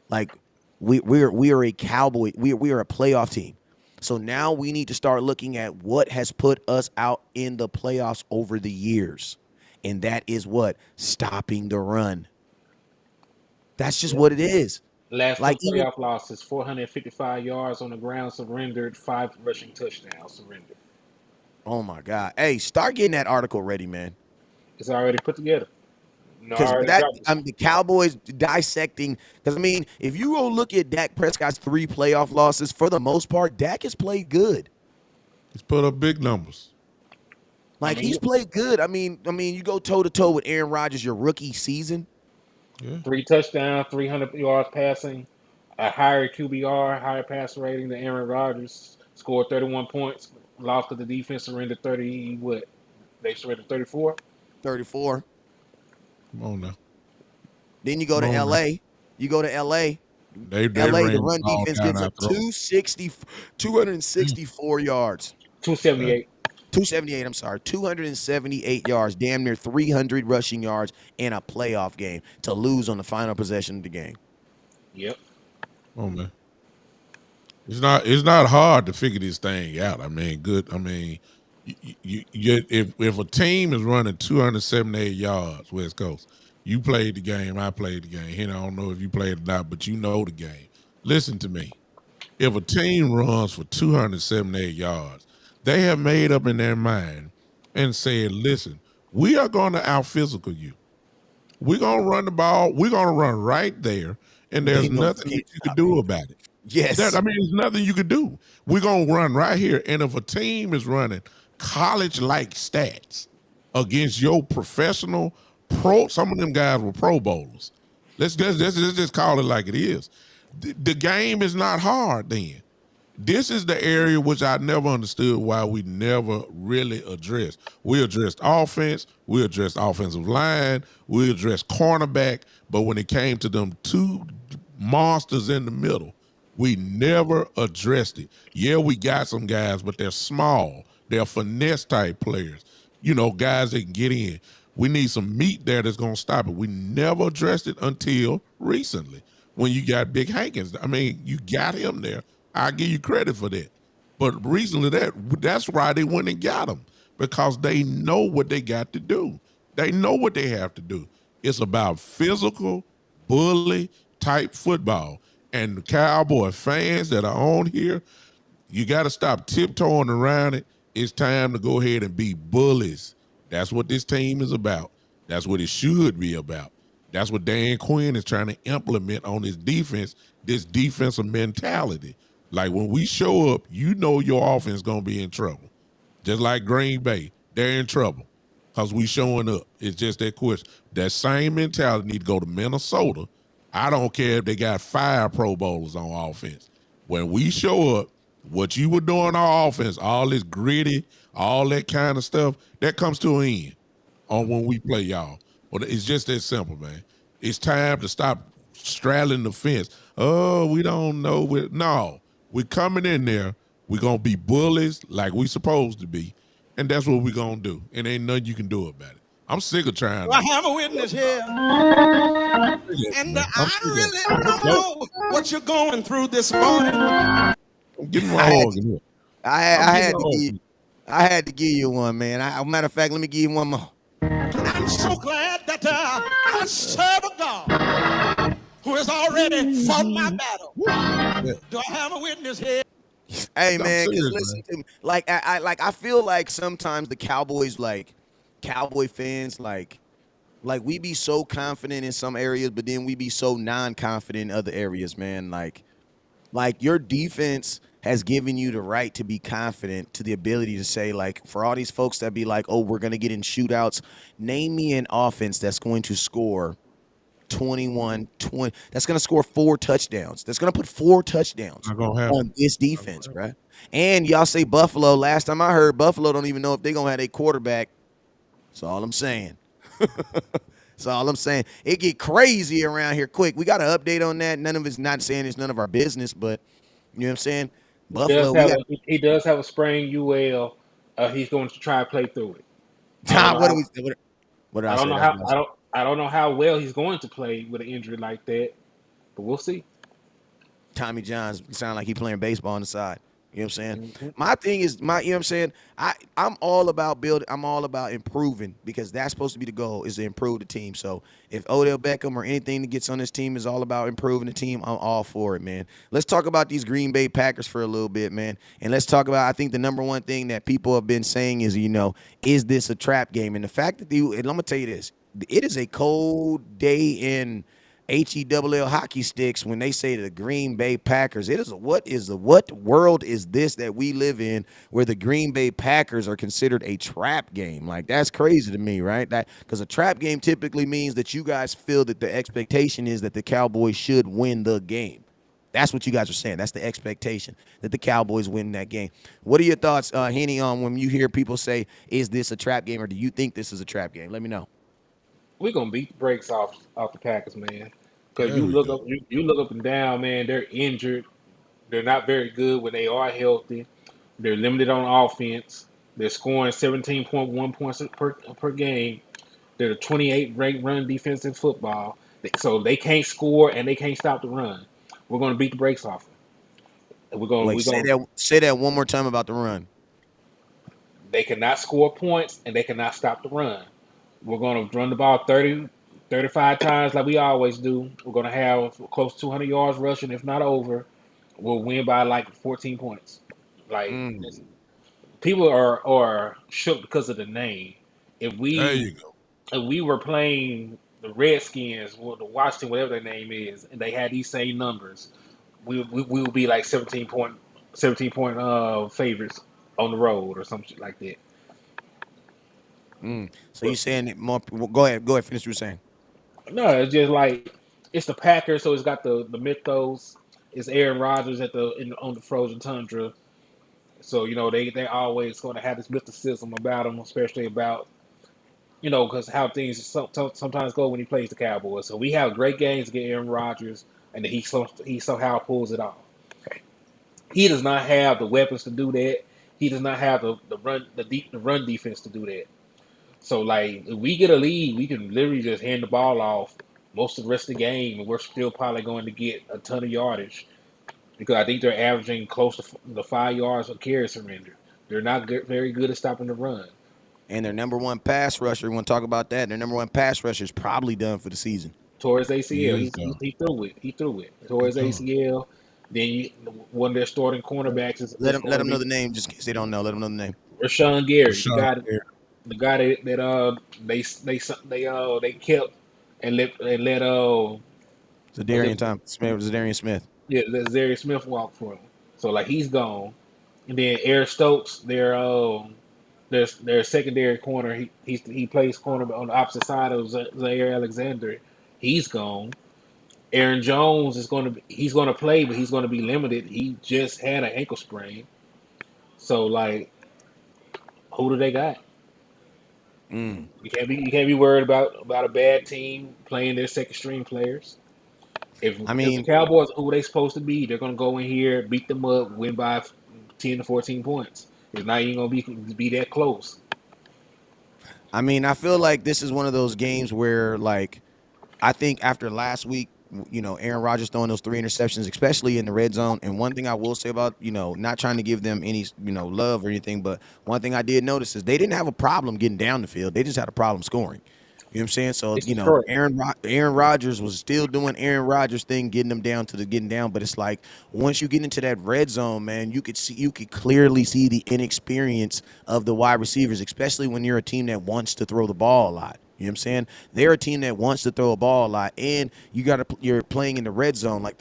Like, we are a Cowboy, we are a playoff team. So now we need to start looking at what has put us out in the playoffs over the years. And that is what? Stopping the run. That's just what it is. Last Like, two even, playoff losses: 455 yards on the ground surrendered, 5 rushing touchdowns surrendered. oh my God. Hey, start getting that article ready, man. It's already put together. No, I Because already dropped it. the Cowboys dissecting. Because, I mean, if you go look at Dak Prescott's 3 playoff losses, for the most part, Dak has played good. He's put up big numbers. I Like mean, he's played good. I mean, you go toe to toe with Aaron Rodgers your rookie season. Yeah. 3 touchdowns, 300 yards passing, a higher QBR, higher passer rating than Aaron Rodgers. Scored 31 points. Lost to the defense, surrendered 30. What they surrendered 34. 34. Come on now. Then you go Come to on now. LA. You go to LA. They LA, the ran the run ball defense down gives our up throat. 264 yards. 278. 278, I'm sorry. 278 yards, damn near 300 rushing yards in a playoff game to lose on the final possession of the game. Yep. Come on, man. It's not hard to figure this thing out. I mean, good. I mean, if a team is running 278 yards West Coast, you played the game. I played the game. And I don't know if you played it or not, but you know the game. Listen to me. If a team runs for 278 yards, they have made up in their mind and said, "Listen, we are going to out physical you. We're going to run the ball. We're going to run right there, and They there's know you nothing that can't you could stop me. do about it." That Yes. I mean, there's nothing you could do. We're gonna run right here, and if a team is running college-like stats against your professional pro, some of them guys were Pro Bowlers. Let's just call it like it is. The game is not hard. Then this is the area which I never understood why we never really addressed. We addressed offense, we addressed offensive line, we addressed cornerback, but when it came to them two monsters in the middle, we never addressed it. Yeah, we got some guys, but they're small. They're finesse type players. Guys that can get in. We need some meat there that's going to stop it. We never addressed it until recently when you got Big Hankins. I mean, you got him there. I give you credit for that. But recently, that's why they went and got him because they know what they got to do. They know what they have to do. It's about physical, bully type football. And the Cowboy fans that are on here, you got to stop tiptoeing around it. It's time to go ahead and be bullies. That's what this team is about. That's what it should be about. That's what Dan Quinn is trying to implement on his defense, this defensive mentality. Like when we show up, you know your offense is going to be in trouble. Just like Green Bay, they're in trouble because we showing up. It's just that question. That same mentality need to go to Minnesota. I don't care if they got 5 Pro Bowlers on offense. When we show up, what you were doing on offense, all this gritty, all that kind of stuff, that comes to an end on when we play y'all. But it's just that simple, man. It's time to stop straddling the fence. Oh, we don't know. No, we're coming in there. We're going to be bullies like we supposed to be. And that's what we're going to do. And ain't nothing you can do about it. I'm sick of trying I to. have a witness here, and Man, I'm I sick of it. really don't Nope. know what you're going through this morning. I'm getting my I had to, organ here. I had, I'm I getting had my to give you, organ. I had to give you one, man. Matter of fact, let me give you one more. I'm so glad that I serve a God who has already fought my battle. Yeah. Do I have a witness here? Hey I'm man, because serious, listen man. to me. Like I feel like sometimes the Cowboys, like Cowboy fans, like we be so confident in some areas, but then we be so non-confident in other areas, man. Like your defense has given you the right to be confident, to the ability to say, like, for all these folks that be like, oh, we're gonna get in shootouts, name me an offense that's going to score 21, 20, that's gonna score 4 touchdowns. That's gonna put 4 touchdowns Not gonna happen. on this Not gonna defense, happen. bruh. And y'all say Buffalo. Last time I heard, Buffalo don't even know if they're gonna have a quarterback. That's all I'm saying. That's all I'm saying. It get crazy around here quick. We got an update on that. None of it's not saying it's none of our business, but you know what I'm saying? He does Buffalo, we have got a he does have a sprained UL. He's going to try to play through it. I don't Tom. know What do how. we? What did I I don't say? know That's how. what I said. I don't know how well he's going to play with an injury like that, but we'll see. Tommy John's sound like he playing baseball on the side. You know what I'm saying? Mhm. My thing is you know what I'm saying? I'm all about building, I'm all about improving because that's supposed to be the goal is to improve the team. So if Odell Beckham or anything that gets on this team is all about improving the team, I'm all for it, man. Let's talk about these Green Bay Packers for a little bit, man. And let's talk about I think the number one thing that people have been saying is, is this a trap game? And the fact that and I'm gonna tell you this, it is a cold day in HELL hockey sticks when they say the Green Bay Packers. It is what world is this that we live in where the Green Bay Packers are considered a trap game? Like that's crazy to me, right? That because a trap game typically means that you guys feel that the expectation is that the Cowboys should win the game. That's what you guys are saying. That's the expectation that the Cowboys win that game. What are your thoughts, Henny, on when you hear people say, "Is this a trap game?" or "Do you think this is a trap game?" Let me know. We're gonna beat the brakes off the Packers, man. Because There we go. you look up and down, man. They're injured. They're not very good when they are healthy. They're limited on offense. They're scoring 17.1 points per game. They're the 28th ranked run defense in football. So they can't score and they can't stop the run. We're gonna beat the brakes off them. Wait, We're gonna say that one more time about the run. They cannot score points and they cannot stop the run. We're going to run the ball 30, 35 times like we always do. We're going to have close to 200 yards rushing, if not over. We'll win by like 14 points. Like Mm. people are shook because of the name. If There we you go. if we were playing the Redskins or the Washington, whatever their name is, and they had these same numbers, we would be like 17 point favorites on the road or something like that. Mm. So you But saying that more? Well, go ahead, finish what you're saying. no, it's just like it's the Packers, so it's got the mythos. It's Aaron Rodgers on the frozen tundra, so they always going to have this mysticism about him, especially about because how things sometimes go when he plays the Cowboys. So we have great games against Aaron Rodgers, and then he somehow pulls it off. He does not have the weapons to do that. He does not have the run defense to do that. So like if we get a lead, we can literally just hand the ball off most of the rest of the game, and we're still probably going to get a ton of yardage because I think they're averaging close to the 5 yards of carry surrender. They're not very good at stopping the run. And their number one pass rusher. We want to talk about that. Their number one pass rusher is probably done for the season. Towards He ACL, is done. he threw it. He threw it He's towards done. ACL. Then one of their starting cornerbacks Let is them let going to them know be the name just in case they don't know. Let them know the name. Rashawn Gary, Rashawn Gary. the guy that they kept and let was it Zadarian Smith. yeah let Zary Smith walk for him. So like he's gone, and then Eric Stokes, their secondary corner. He plays corner on the opposite side of Zaire Alexander. He's gone. Aaron Jones he's going to play, but he's going to be limited. He just had an ankle sprain. So like, who do they got? Mm. You can't be worried about a bad team playing their second string players. I If the mean, Cowboys who they supposed to be, they're gonna go in here, beat them up, win by 10 to 14 points. It's not even gonna be that close. I feel like this is one of those games where, like, I think after last week, Aaron Rodgers throwing those three interceptions, especially in the red zone. And one thing I will say about, not trying to give them any, love or anything, but one thing I did notice is they didn't have a problem getting down the field. They just had a problem scoring. You know what I'm saying? So, It's Detroit. Aaron Rodgers was still doing Aaron Rodgers thing, getting them down to the getting down. But it's like once you get into that red zone, man, you could clearly see the inexperience of the wide receivers, especially when you're a team that wants to throw the ball a lot. You know what I'm saying? They're a team that wants to throw a ball a lot, and you're playing in the red zone. Like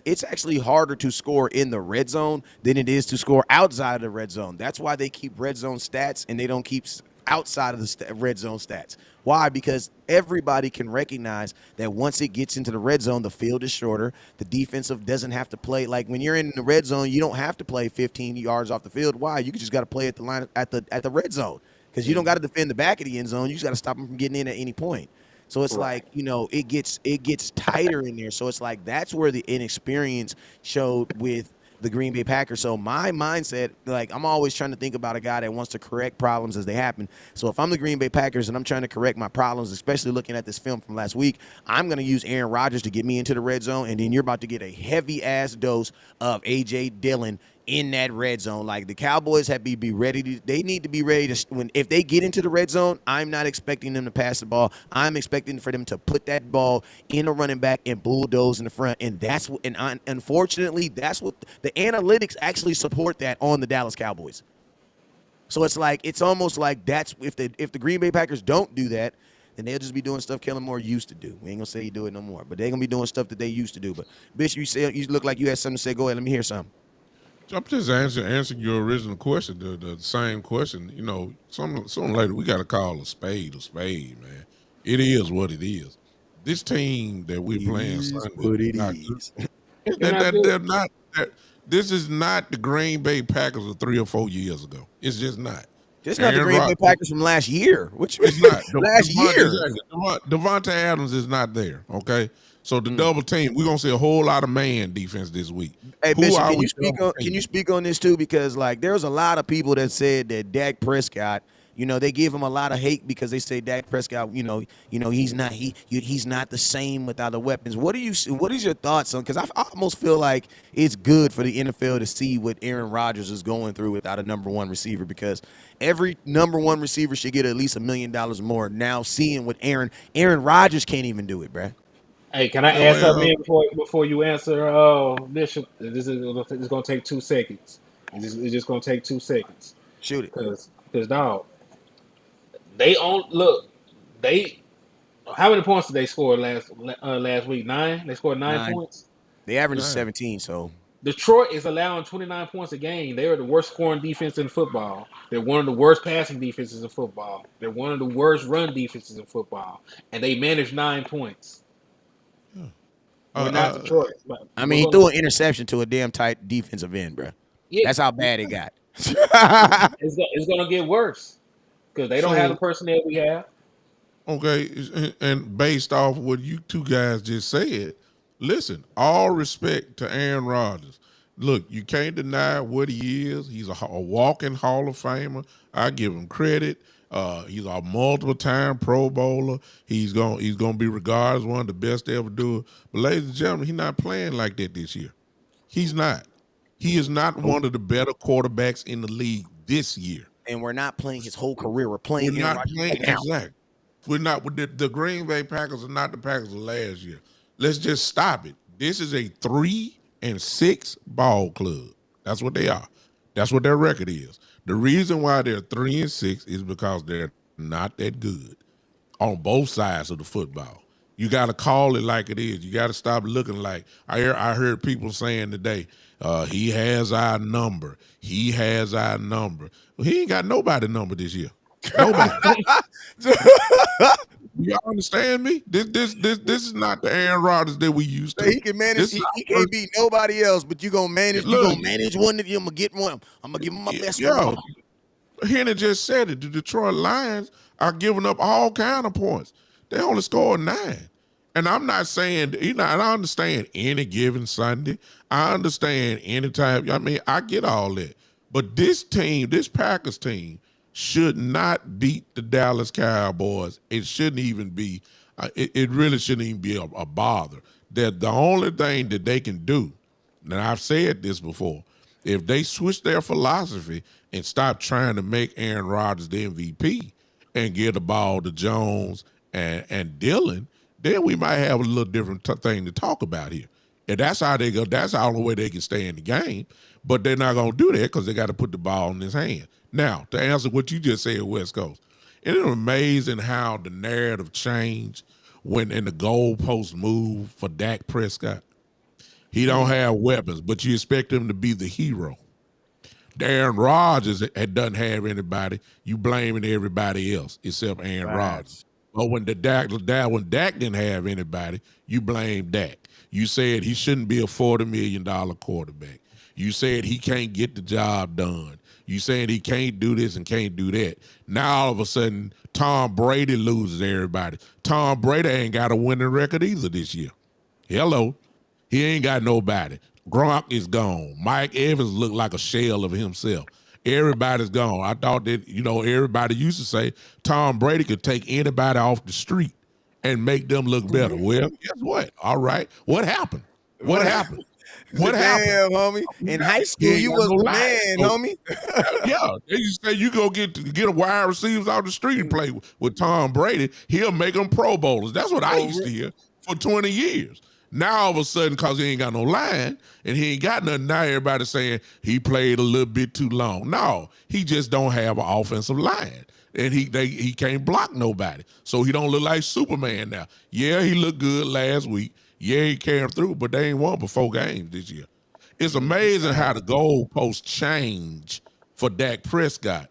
it's actually harder to score in the red zone than it is to score outside of the red zone. That's why they keep red zone stats and they don't keep outside of the red zone stats. Why? Because everybody can recognize that once it gets into the red zone, the field is shorter. The defensive doesn't have to play like when you're in the red zone. You don't have to play 15 yards off the field. Why? You just got to play at the line at the red zone because you don't got to defend the back of the end zone. You just got to stop them from getting in at any point. So it's Right. like it gets tighter in there. So it's like that's where the inexperience showed with the Green Bay Packers. So my mindset, like I'm always trying to think about a guy that wants to correct problems as they happen. So if I'm the Green Bay Packers and I'm trying to correct my problems, especially looking at this film from last week, I'm going to use Aaron Rodgers to get me into the red zone, and then you're about to get a heavy ass dose of AJ Dillon in that red zone. Like the Cowboys have to be ready to, they need to be ready to, when if they get into the red zone, I'm not expecting them to pass the ball. I'm expecting for them to put that ball in a running back and bulldoze in the front. And that's what, and unfortunately, that's what the analytics actually support that on the Dallas Cowboys. So it's like it's almost like that's if the Green Bay Packers don't do that, then they'll just be doing stuff Kellen Moore used to do. We ain't gonna say he do it no more, but they're gonna be doing stuff that they used to do. But Bishop, you look like you had something to say. Go ahead, let me hear something. I'm just answering your original question, the same question. You know, sooner or later we got to call a spade, man. It is what it is. This team that we're It playing is Sunday what is it not is. good. They're not good. They're not. This is not the Green Bay Packers of 3 or 4 years ago. It's just not. It's not the Aaron Green Bay Rodgers. Packers from last year. Which It's not. last year? Exactly. Devontae Adams is not there. Okay. So the Mm. double team, we're gonna see a whole lot of man defense this week. Hey Who Bishop, are can we? you speak on this too? Because like there's a lot of people that said that Dak Prescott, you know, they give him a lot of hate because they say Dak Prescott, he's not the same without the weapons. What is your thoughts on? Because I almost feel like it's good for the NFL to see what Aaron Rodgers is going through without a number one receiver, because every number one receiver should get at least $1 million more. Now seeing what Aaron Rodgers can't even do it, bruh. Hey, can I add something Well, in before you answer, Bishop? This is it's gonna take 2 seconds. It's just gonna take 2 seconds. Shoot it. Cause dog, they on look. They how many points did they score last week? 9. They scored 9 9. points. The average is nah. 17, so Detroit is allowing 29 points a game. They are the worst scoring defense in football. They're one of the worst passing defenses in football. They're one of the worst run defenses in football, and they manage 9 points. We're not Uh, Detroit. But I we're mean, he gonna, threw an interception to a damn tight defensive end, bro. yeah, That's how bad it got. it's gonna get worse because they don't have the so personnel we have. okay, and based off what you two guys just said, listen, all respect to Aaron Rodgers. Look, you can't deny what he is. He's a walking Hall of Famer. I give him credit. He's a multiple-time Pro Bowler. He's gonna be regarded as one of the best to ever do it. But ladies and gentlemen, he's not playing like that this year. He's not. He is not one of the better quarterbacks in the league this year. And we're not playing his whole career. We're We're playing Aaron not Rodgers playing right now. exactly. We're not with the Green Bay Packers are not the Packers of last year. Let's just stop it. This is a 3-6 ball club. That's what they are. That's what their record is. The reason why they're 3-6 is because they're not that good on both sides of the football. You got to call it like it is. You got to stop looking like I heard people saying today, he has our number. He has our number. Well, he ain't got nobody number this year. Nobody. You understand me? This is not the Aaron Rodgers that we used to. He can manage. This He, is he can't beat nobody else, but you gonna manage. You Look. gonna manage one of them. I'm gonna get one. I'm gonna give him my best Yeah. one. Henry just said it. The Detroit Lions are giving up all kind of points. They only scored 9. And I'm not saying, and I understand any given Sunday. I understand any time. I mean, I get all that. But this team, this Packers team, should not beat the Dallas Cowboys. It shouldn't even be, it really shouldn't even be a bother. That the only thing that they can do, and I've said this before, if they switch their philosophy and stop trying to make Aaron Rodgers the MVP and give the ball to Jones and Dillon, then we might have a little different thing to talk about here. And that's how they go. That's the only way they can stay in the game. But they're not going to do that because they got to put the ball in his hand. Now, to answer what you just said, West Coast, isn't it amazing how the narrative changed when in the goalpost move for Dak Prescott? He don't have weapons, but you expect him to be the hero. Aaron Rodgers doesn't have anybody. You blaming everybody else except Aaron Rodgers. But when Dak didn't have anybody, you blame Dak. You said he shouldn't be a $40 million quarterback. You said he can't get the job done. You saying he can't do this and can't do that. Now all of a sudden, Tom Brady loses everybody. Tom Brady ain't got a winning record either this year. Hello. He ain't got nobody. Gronk is gone. Mike Evans looked like a shell of himself. Everybody's gone. I thought that, everybody used to say Tom Brady could take anybody off the street and make them look better. Well, guess what? All right. What happened? What happened? What happened? Damn, homie. In high school, you was the man, homie. Yeah, they used to say you go get a wide receivers off the street and play with Tom Brady. He'll make them Pro Bowlers. That's what I used to hear for 20 years. Now all of a sudden, because he ain't got no line and he ain't got nothing, now everybody saying he played a little bit too long. No, he just don't have an offensive line. And he can't block nobody. So he don't look like Superman now. Yeah, he looked good last week. Yeah, he came through, but they ain't won but 4 games this year. It's amazing how the goalposts change for Dak Prescott.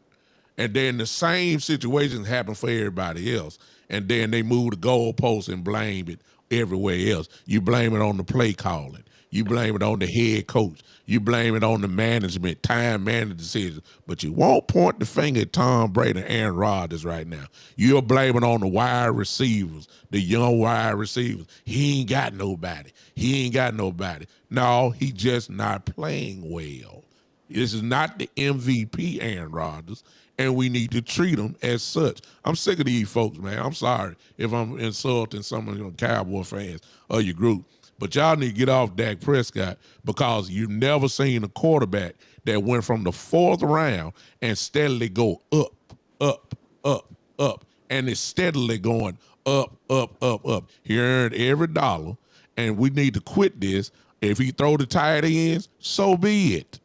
And then the same situations happen for everybody else. And then they move the goalposts and blame it everywhere else. You blame it on the play calling. You blame it on the head coach. You blame it on the management, time management decisions. But you won't point the finger at Tom Brady and Aaron Rodgers right now. You'll blame it on the wide receivers, the young wide receivers. He ain't got nobody. He ain't got nobody. No, he just not playing well. This is not the MVP Aaron Rodgers, and we need to treat him as such. I'm sick of these folks, man. I'm sorry if I'm insulting some of you Cowboy fans or your group, but y'all need to get off Dak Prescott because you've never seen a quarterback that went from the 4th round and steadily go up, up, up, up, and it's steadily going up, up, up, up. He earned every dollar, and we need to quit this. If he throw the tight ends, so be it.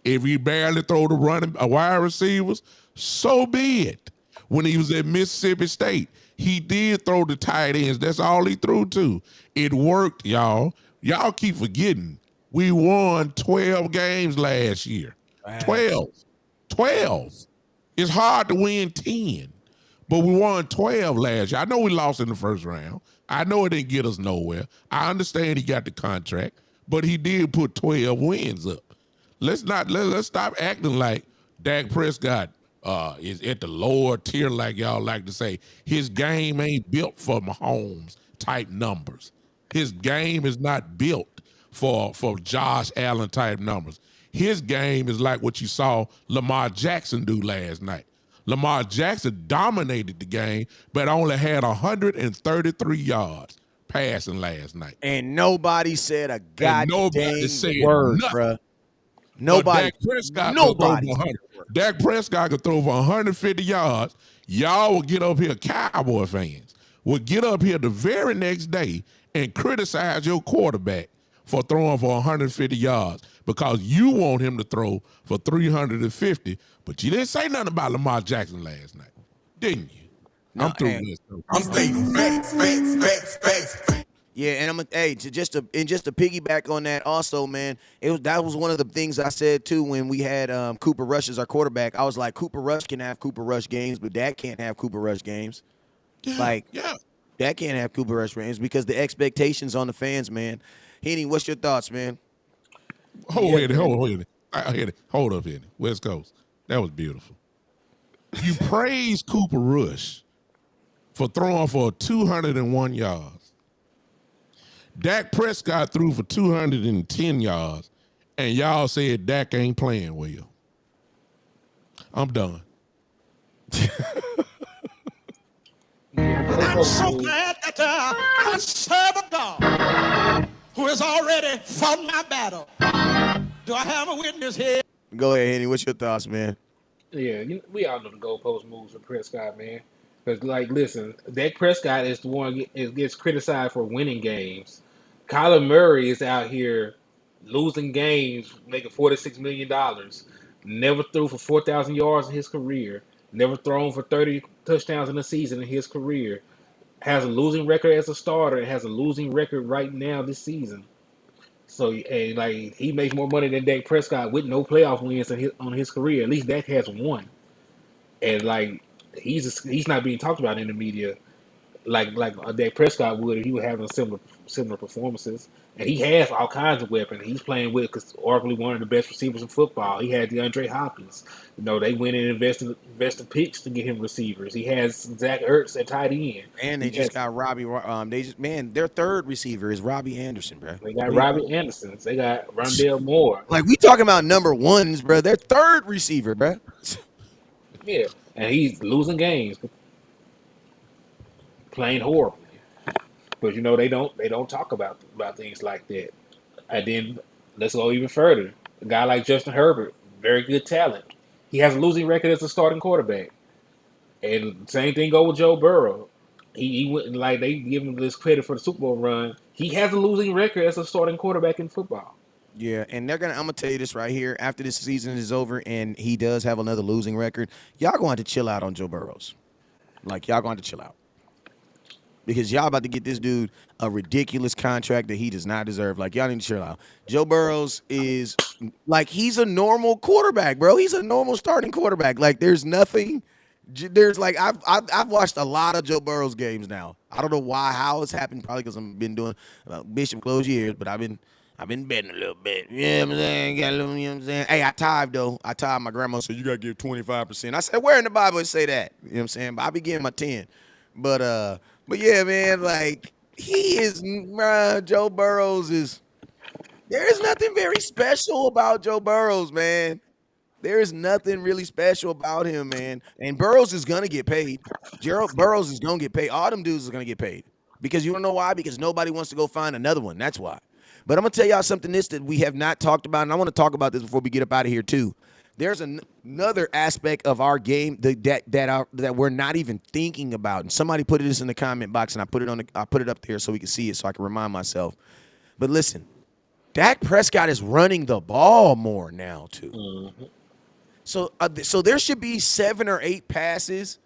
If he barely throw the wide receivers, so be it. When he was at Mississippi State, he did throw the tight ends. That's all he threw to. It worked, y'all. Y'all keep forgetting. We won 12 games last year. 12. 12. It's hard to win 10. But we won 12 last year. I know we lost in the first round. I know it didn't get us nowhere. I understand he got the contract, but he did put 12 wins up. Let's stop acting like Dak Prescott is at the lower tier, like y'all like to say. His game ain't built for Mahomes type numbers. His game is not built for Josh Allen type numbers. His game is like what you saw Lamar Jackson do last night. Lamar Jackson dominated the game, but only had 133 yards passing last night. And nobody said a And nobody goddamn said word, nothing. bruh. Nobody. Dak Prescott Nobody. could throw for 100. Dak Prescott could throw for 150 yards. Y'all will get up here, Cowboy fans, will get up here the very next day and criticize your quarterback for throwing for 150 yards because you want him to throw for 350, but you didn't say nothing about Lamar Jackson last night, didn't you? No, I'm through and- this. I'm stating facts. Yeah, and just to piggyback on that also, man. That was one of the things I said too when we had Cooper Rush as our quarterback. I was like, Cooper Rush can have Cooper Rush games, but Dak can't have Cooper Rush games. Yeah. Dak can't have Cooper Rush games because the expectations on the fans, man. Henny, what's your thoughts, man? Hold up, Henny. West Coast. That was beautiful. You praise Cooper Rush for throwing for 201 yards. Dak Prescott threw for 210 yards, and y'all said Dak ain't playing well. I'm done. I'm so glad that I serve a God who has already fought my battle. Do I have a witness here? Go ahead, Henny. What's your thoughts, man? Yeah, we all know the goalpost moves for Prescott, man. Because, like, listen, Dak Prescott is the one gets criticized for winning games. Kyler Murray is out here losing games, making $46 million. Never threw for 4,000 yards in his career. Never thrown for 30 touchdowns in a season in his career. Has a losing record as a starter. And has a losing record right now this season. So, and like he makes more money than Dak Prescott with no playoff wins on his career. At least Dak has one, and like he's not being talked about in the media like Dak Prescott would if he was having similar performances. And he has all kinds of weapons. He's playing with arguably one of the best receivers in football. He had DeAndre Hopkins. You know, they went and invested picks to get him receivers. He has Zach Ertz at tight end. And they just got Robbie. Their third receiver is Robbie Anderson, bro. They got Robbie Anderson. They got Rondale Moore. Like we talking about number ones, bro. Their third receiver, bro. Yeah, and he's losing games, playing horribly. But you know they don't talk about things like that. And then let's go even further. A guy like Justin Herbert, very good talent. He has a losing record as a starting quarterback. And same thing go with Joe Burrow. He went like they give him this credit for the Super Bowl run. He has a losing record as a starting quarterback in football. Yeah, and I'm gonna tell you this right here. After this season is over and he does have another losing record, y'all going to chill out on Joe Burrows. Like y'all going to chill out. Because y'all about to get this dude a ridiculous contract that he does not deserve. Like y'all need to chill out. Joe Burrows is like he's a normal quarterback, bro. He's a normal starting quarterback. Like there's nothing. There's like I've watched a lot of Joe Burrows games now. I don't know how it's happened. Probably because I've been doing Bishop close years, but I've been betting a little bit. You know what I'm saying? Got a little, you know what I'm saying? Hey, I tithe though. I tithe. My grandma said you gotta give 25%. I said, where in the Bible it say that? You know what I'm saying? But I be giving my 10. But yeah, man, like he is Joe Burrows is there is nothing very special about Joe Burrows, man. There is nothing really special about him, man. And Burrows is gonna get paid. Gerald Burrows is gonna get paid. All them dudes are gonna get paid. Because you don't know why? Because nobody wants to go find another one. That's why. But I'm gonna tell y'all something that we have not talked about, and I want to talk about this before we get up out of here too. There's another aspect of our game that we're not even thinking about. And somebody put this in the comment box, and I put it up there so we can see it, so I can remind myself. But listen, Dak Prescott is running the ball more now too. Mm-hmm. So there should be 7 or 8 passes.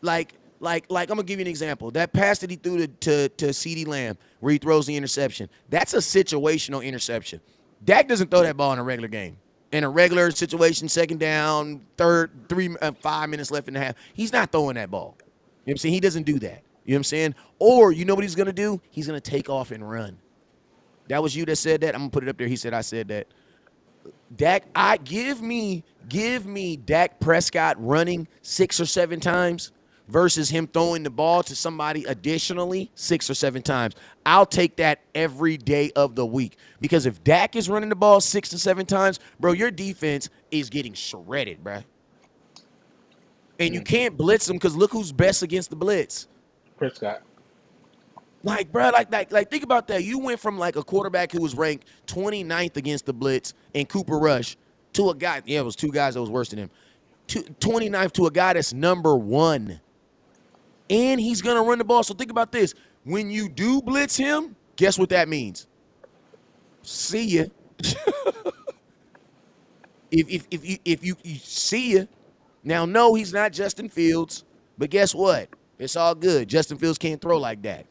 Like I'm gonna give you an example. That pass that he threw to CeeDee Lamb, where he throws the interception, that's a situational interception. Dak doesn't throw that ball in a regular game. In a regular situation, second down, 5 minutes left in the half, he's not throwing that ball. You know what I'm saying? He doesn't do that. You know what I'm saying? Or you know what he's gonna do? He's gonna take off and run. That was you that said that. I'm gonna put it up there. He said I said that. Give me Dak Prescott running 6 or 7 times versus him throwing the ball to somebody additionally 6 or 7 times. I'll take that every day of the week. Because if Dak is running the ball 6 to 7 times, bro, your defense is getting shredded, bro. And you can't blitz them because look who's best against the blitz. Prescott. Like, bro, like, think about that. You went from like a quarterback who was ranked 29th against the blitz and Cooper Rush to a guy, it was 2 guys that was worse than him. 29th to a guy that's number 1. And he's going to run the ball. So think about this. When you do blitz him, guess what that means? See ya. if you see ya. Now, no, he's not Justin Fields, but guess what? It's all good. Justin Fields can't throw like that.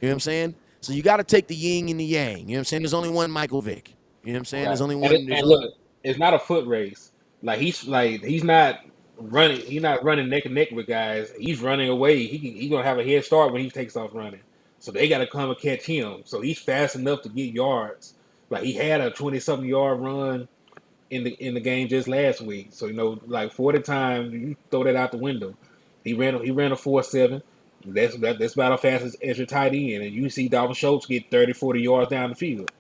You know what I'm saying? So you got to take the yin and the yang. You know what I'm saying? There's only one Michael Vick. You know what I'm saying? Right. There's only one. And look, it's not a foot race. He's not running. He's not running neck and neck with guys. He's running away. He's gonna have a head start when he takes off running. So they got to come and catch him. So he's fast enough to get yards. Like he had a 20-something yard run in the game just last week. So like 40 times you throw that out the window. He ran a 4.7. That's about as fast as your tight end. And you see Dalvin Schultz get 30, 40 yards down the field.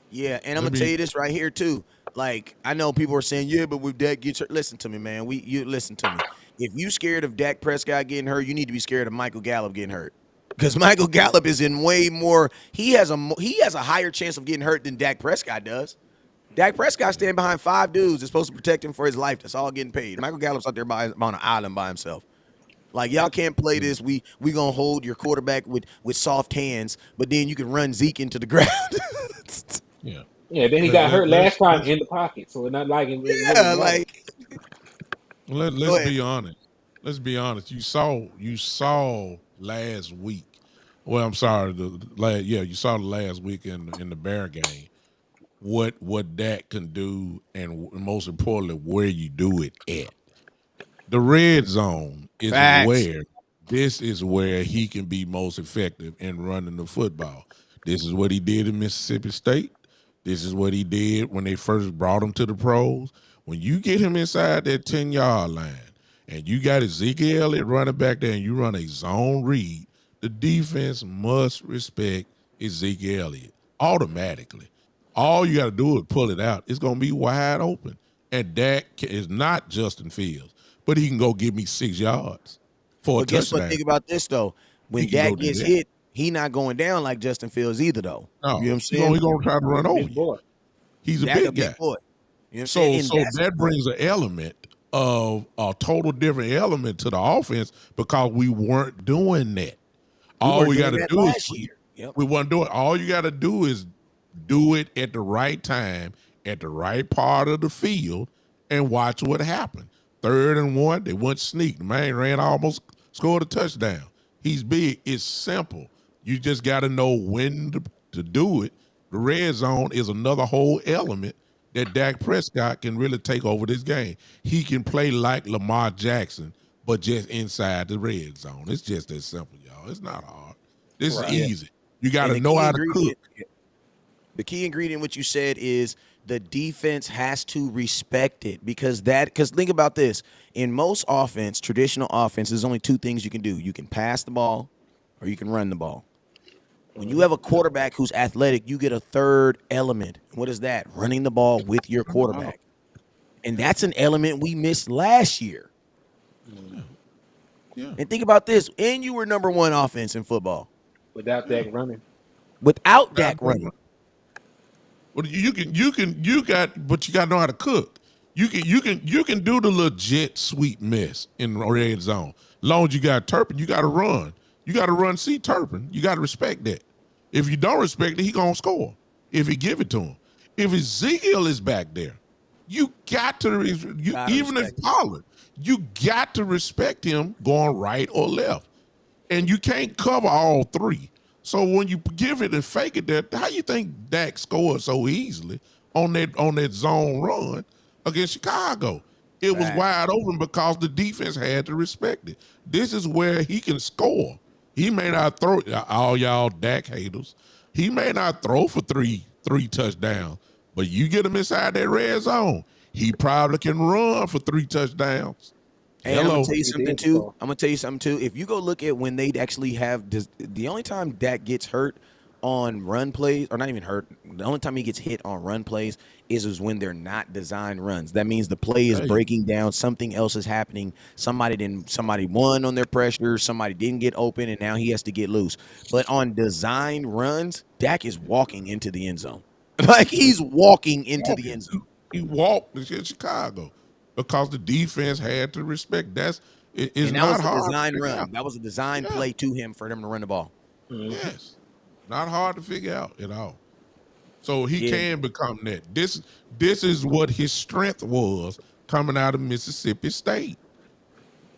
Yeah, and I'm gonna tell you this right here too. Like I know people are saying, yeah, but with Dak gets hurt. Listen to me, man. You listen to me. If you scared of Dak Prescott getting hurt, you need to be scared of Michael Gallup getting hurt. Because Michael Gallup is in way more. He has a higher chance of getting hurt than Dak Prescott does. Dak Prescott standing behind 5 dudes that's supposed to protect him for his life. That's all getting paid. Michael Gallup's out there on an island by himself. Like y'all can't play this. We gonna hold your quarterback with soft hands, but then you can run Zeke into the ground. Yeah. Yeah. Then he got hurt last time in the pocket, so it's not like it. Yeah, like. Let's be honest. Let's be honest. You saw last week. Well, I'm sorry. You saw the last week in the Bear game. What Dak can do, and most importantly, where you do it at. The red zone is where he can be most effective in running the football. This is what he did in Mississippi State. This is what he did when they first brought him to the pros. When you get him inside that 10-yard line and you got Ezekiel Elliott running back there and you run a zone read, the defense must respect Ezekiel Elliott automatically. All you got to do is pull it out. It's going to be wide open. And Dak is not Justin Fields, but he can go give me 6 yards for a touchdown. Guess what? Think about this, though. When Dak gets hit, he not going down like Justin Fields either, though. No, you know what I'm saying? He's going to try to run over you. He's a big guy. Boy. You know so that brings an element of a total different element to the offense because we weren't doing that. We All weren't we got doing to that do is last year. Yep. we weren't doing. All you got to do is do it at the right time, at the right part of the field, and watch what happened. 3rd and 1, they went sneak. The man ran almost scored a touchdown. He's big. It's simple. You just got to know when to do it. The red zone is another whole element that Dak Prescott can really take over this game. He can play like Lamar Jackson, but just inside the red zone. It's just that simple, y'all. It's not hard. This is Right. easy. You got And to know how to cook. the key ingredient, what you said, is the defense has to respect it because think about this. In most offense, traditional offense, there's only two things you can do. You can pass the ball or you can run the ball. When you have a quarterback who's athletic, you get a third element. What is that? Running the ball with your quarterback. And that's an element we missed last year. Yeah. And think about this. And you were number one offense in football. Without Dak running. Without Dak running. Well, but you got to know how to cook. You can do the legit sweet mess in the red zone. Long as you got Turpin, you got to run. You got to run C Turpin. You got to respect that. If you don't respect it, he gonna score. If you give it to him. If Ezekiel is back there, you got to even if Pollard, you got to respect him going right or left, and you can't cover all three. So when you give it and fake it, there, how you think Dak scored so easily on that zone run against Chicago? It was wide open because the defense had to respect it. This is where he can score. He may not throw, all y'all Dak haters, he may not throw for three touchdowns, but you get him inside that red zone, he probably can run for 3 touchdowns. And I'm gonna tell you something too. If you go look at when they actually have the only time Dak gets hurt on run plays, or not even hurt, the only time he gets hit on run plays is when they're not designed runs. That means the play is breaking down, something else is happening. Somebody won on their pressure, somebody didn't get open, and now he has to get loose. But on design runs, Dak is walking into the end zone. Like he's walking into the end zone. He walked in Chicago because the defense had to respect. It's not hard. A design run. That was a design play to him for him to run the ball. Yes, not hard to figure out at all. So he can become that. This is what his strength was coming out of Mississippi State.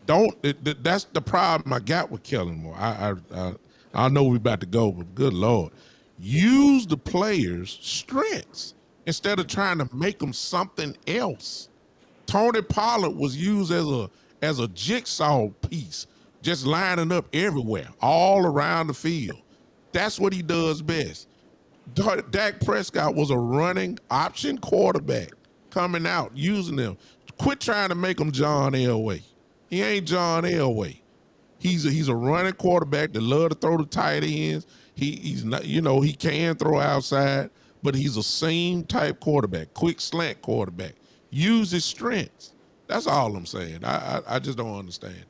That's the problem I got with Kellen Moore. I know we're about to go, but good Lord, use the players' strengths instead of trying to make them something else. Tony Pollard was used as a jigsaw piece, just lining up everywhere, all around the field. That's what he does best. Dak Prescott was a running option quarterback coming out, using them. Quit trying to make him John Elway. He ain't John Elway. He's a running quarterback that love to throw the tight ends. He's not, he can throw outside, but he's a seam type quarterback, quick slant quarterback. Use his strengths. That's all I'm saying. I just don't understand.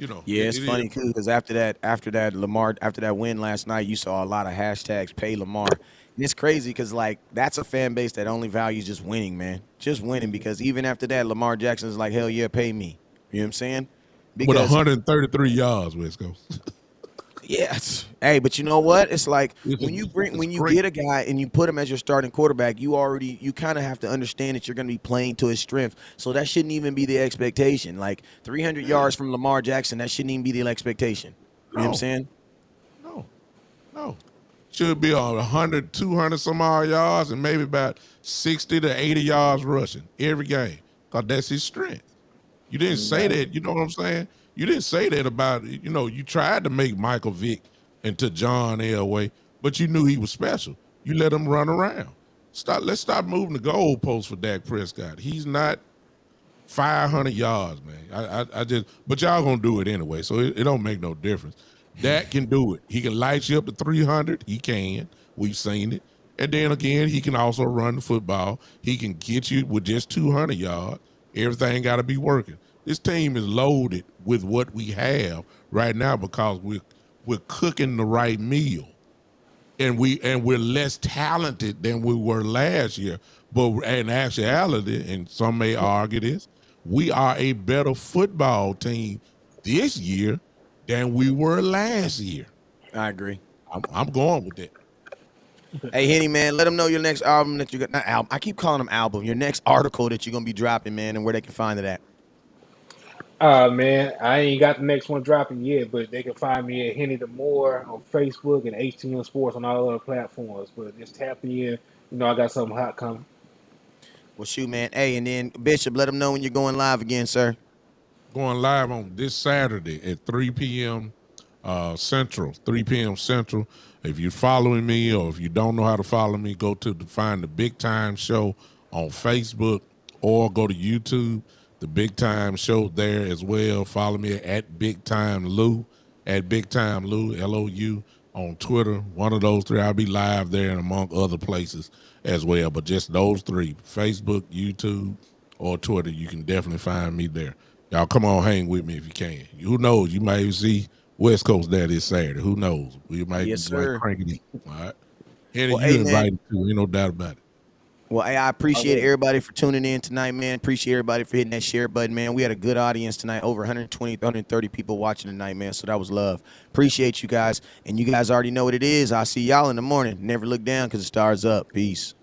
Yeah, it's funny too because after that win last night, you saw a lot of hashtags pay Lamar, and it's crazy because that's a fan base that only values just winning, man, just winning. Because even after that, Lamar Jackson's like, hell yeah, pay me. You know what I'm saying? With 133 yards, West Coast. Yes. Hey, but you know what? It's like when you get a guy and you put him as your starting quarterback, you kind of have to understand that you're going to be playing to his strength. So that shouldn't even be the expectation. Like 300 yards from Lamar Jackson, that shouldn't even be the expectation. You know what I'm saying? No. Should be on 100, 200 some odd yards and maybe about 60 to 80 yards rushing every game because that's his strength. You didn't say that, you know what I'm saying? You didn't say that about, you tried to make Michael Vick into John Elway, but you knew he was special. You let him run around. Let's stop moving the goalposts for Dak Prescott. He's not 500 yards, man. But y'all gonna do it anyway, so it don't make no difference. Dak can do it. He can light you up to 300. He can. We've seen it. And then again, he can also run the football. He can get you with just 200 yards. Everything got to be working. This team is loaded with what we have right now because we're cooking the right meal, and we're less talented than we were last year. But in actuality, and some may argue this, we are a better football team this year than we were last year. I agree. I'm going with that. Hey, Henny, man, let them know your next album that you got. Not album. I keep calling them album. Your next article that you're gonna be dropping, man, and where they can find it at. Man, I ain't got the next one dropping yet, but they can find me at Henny the Moore on Facebook and HTM Sports on all other platforms. But just tap in. I got something hot coming. Well, shoot, man. Hey, and then Bishop, let them know when you're going live again, sir. Going live on this Saturday at 3 p.m. Central, 3 p.m. Central. If you're following me or if you don't know how to follow me, go to find the Big Time Show on Facebook or go to YouTube, the Big Time Show there as well. Follow me at Big Time Lou, at Big Time Lou, Lou, on Twitter. One of those three. I'll be live there and among other places as well. But just those three, Facebook, YouTube, or Twitter, you can definitely find me there. Y'all come on, hang with me if you can. Who knows? You might even see West Coast there this Saturday. Who knows? We might Yes, sir. crank it in. All right. Henry, Well, you hey, man. invited too. Ain't no doubt about it. Well, hey, I appreciate everybody for tuning in tonight, man. Appreciate everybody for hitting that share button, man. We had a good audience tonight, over 120, 130 people watching tonight, man. So that was love. Appreciate you guys. And you guys already know what it is. I'll see y'all in the morning. Never look down because the stars up. Peace.